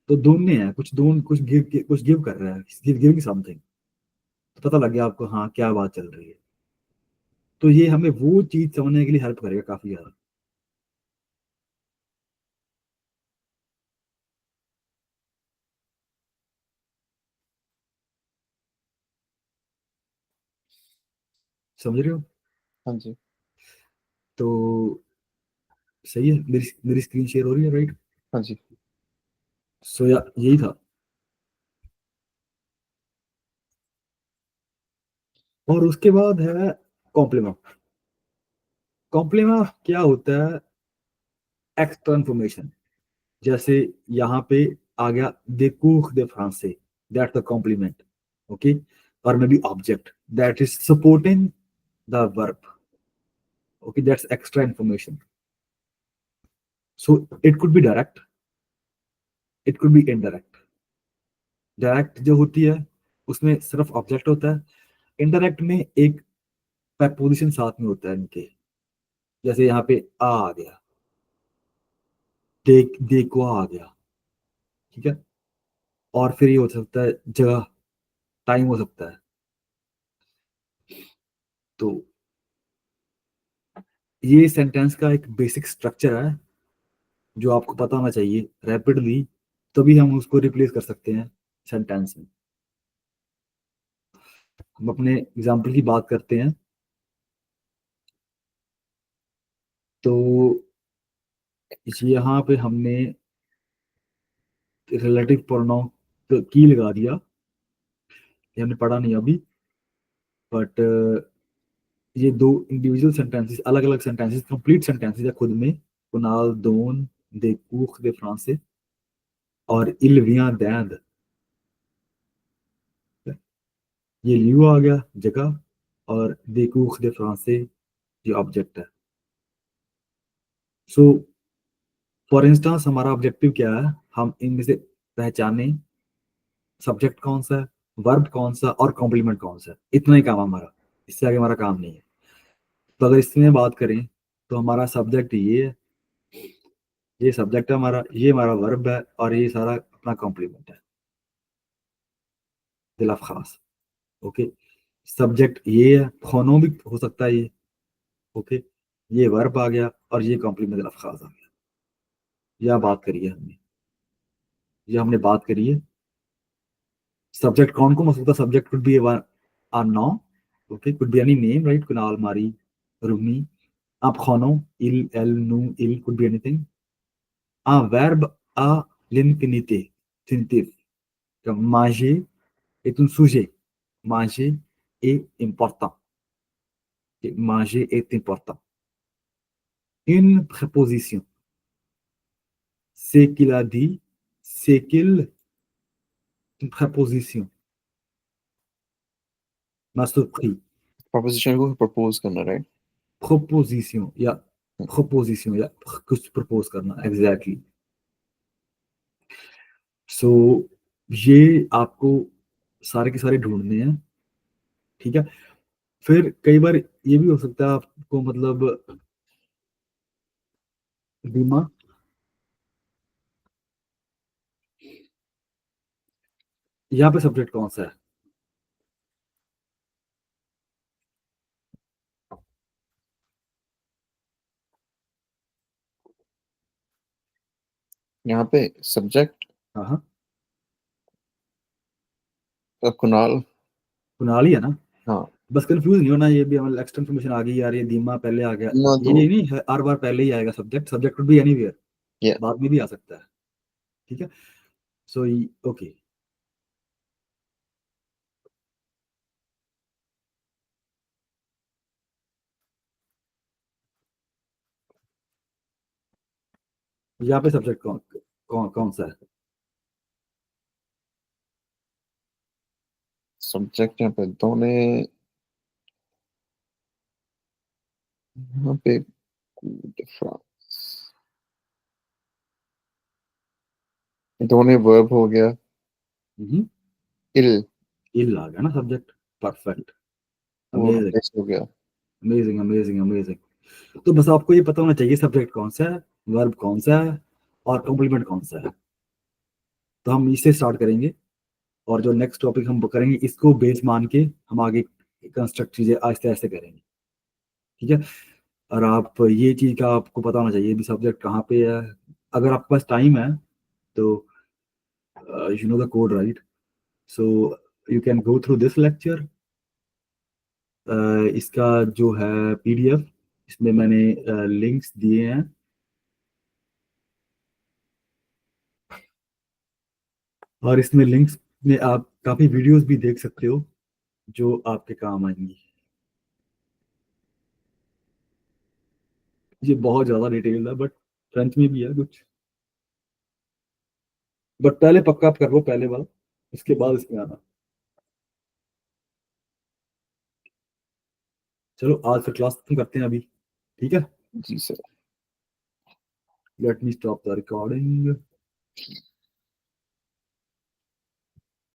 तो दोनों है कुछ गिव कर रहा है गिविंग समथिंग तो पता लग गया आपको हाँ क्या बात चल रही है तो ये हमें वो चीज समझने के लिए हेल्प करेगा काफी ज्यादा समझ रहे हो हाँ जी तो सही है मेरी स्क्रीन शेयर हो रही है राइट हाँ जी सो यही था और उसके बाद है कॉम्प्लीमेंट कॉम्प्लीमेंट क्या होता है एक्स्ट्रा इन्फॉर्मेशन जैसे यहाँ पे आ गया दे कूख दे फ्रांसे दैट्स द कॉम्प्लीमेंट ओके और may be object that is supporting the verb okay that's extra information so it could be direct it could be indirect direct जो होती है उसमें सिर्फ ऑब्जेक्ट होता है इनडायरेक्ट में एक प्रीपोजिशन साथ में होता है इनके जैसे यहाँ पे आ गया देखो आ गया ठीक है और फिर ये हो सकता है जगह टाइम हो सकता है तो ये सेंटेंस का एक बेसिक स्ट्रक्चर है जो आपको पता होना चाहिए रैपिडली तभी हम उसको रिप्लेस कर सकते हैं सेंटेंस में हम अपने एग्जाम्पल की बात करते हैं तो यहाँ पे हमने रिलेटिव प्रोनाउन की लगा दिया ये हमने पढ़ा नहीं अभी, बट ये दो इंडिविजुअल सेंटेंसेस, अलग अलग सेंटेंसेस, कंप्लीट सेंटेंसेस है खुद में। कुनाल दोन दे कूख दे फ्रांसे और इल वियां दैंद, ये लियो आ गया जगह, और दे कूख दे फ्रांसे ये ऑब्जेक्ट है। सो फॉर इंस्टांस हमारा ऑब्जेक्टिव क्या है, हम इनमें से पहचाने सब्जेक्ट कौन सा है, वर्ब कौन सा और कॉम्प्लीमेंट कौन सा है। इतना ही काम है हमारा, इससे आगे हमारा काम नहीं है। तो अगर इसमें बात करें तो हमारा सब्जेक्ट ये है, ये सब्जेक्ट है हमारा, ये हमारा वर्ब है, और ये सारा अपना कॉम्प्लीमेंट है, दिलफ खास। ओके, सब्जेक्ट ये है, फोनोमिक हो सकता है ये। ओके, ये वर्ब आ गया और ये कॉम्प्लीमेंट दिलफ खास आ गया। यह बात करी है हमने, ये हमने बात करी है। सब्जेक्ट कौन कौन हो सकता है, subject could be a noun, okay, could be any name, right? Kunal, Mari, Rumi. Up khono, il, el, nu, il, could be anything. A verb a l'infinitive, comme manger est un sujet, manger est important. Et manger est important. Une préposition, c'est qu'il a dit, c'est qu'il, une préposition, m'a surpris. Preposition को propose करना, right? Proposition या proposition या कुछ propose करना, exactly. सो ये आपको सारे के सारे ढूंढने हैं, ठीक है। फिर कई बार ये भी हो सकता है आपको, मतलब बीमा, यहाँ पे सब्जेक्ट कौन सा है, यहाँ पे सब्जेक्ट हाँ हाँ, कुणाल। कुणाल ही है ना। हाँ, बस कंफ्यूज नहीं होना, ये भी हमारे एक्स्ट्रा इन्फॉर्मेशन आ गई यार, ये धीमा पहले आ गया, ना ये तो नहीं हर बार पहले ही आएगा subject, subject could be anywhere, ये बाद में भी आ सकता है, ठीक है। सो ओके, यहाँ पे सब्जेक्ट कौन सा है, सब्जेक्ट यहाँ पे दोने, यहाँ पे डिफरेंस, दोने वर्ब हो गया, इल इल आ गया ना सब्जेक्ट, परफेक्ट, और अमेजिंग एस हो गया। Amazing amazing amazing. तो बस आपको ये पता होना चाहिए सब्जेक्ट कौन सा है, वर्ब कौन सा है और कॉम्प्लीमेंट कौन सा है। तो हम इससे स्टार्ट करेंगे, और जो नेक्स्ट टॉपिक हम करेंगे इसको बेस मान के हम आगे कंस्ट्रक्ट चीजें आहिस्ते आहिस्ते करेंगे, ठीक है। और आप ये चीज का आपको पता होना चाहिए भी सब्जेक्ट कहाँ पे है। अगर आपके पास टाइम है तो you know the code, right? So you can go through this lecture. इसका जो है पीडीएफ, इसमें मैंने लिंक्स दिए हैं, और इसमें लिंक्स में आप काफी वीडियोस भी देख सकते हो जो आपके काम आएंगी। ये बहुत ज्यादा डिटेल है, बट फ्रेंच में भी है कुछ, बट पहले पक्का आप कर लो पहले बार, इसके बाद इसमें आना। चलो आज फिर क्लास खत्म करते हैं अभी, ठीक है। जी sir. Let me stop the recording.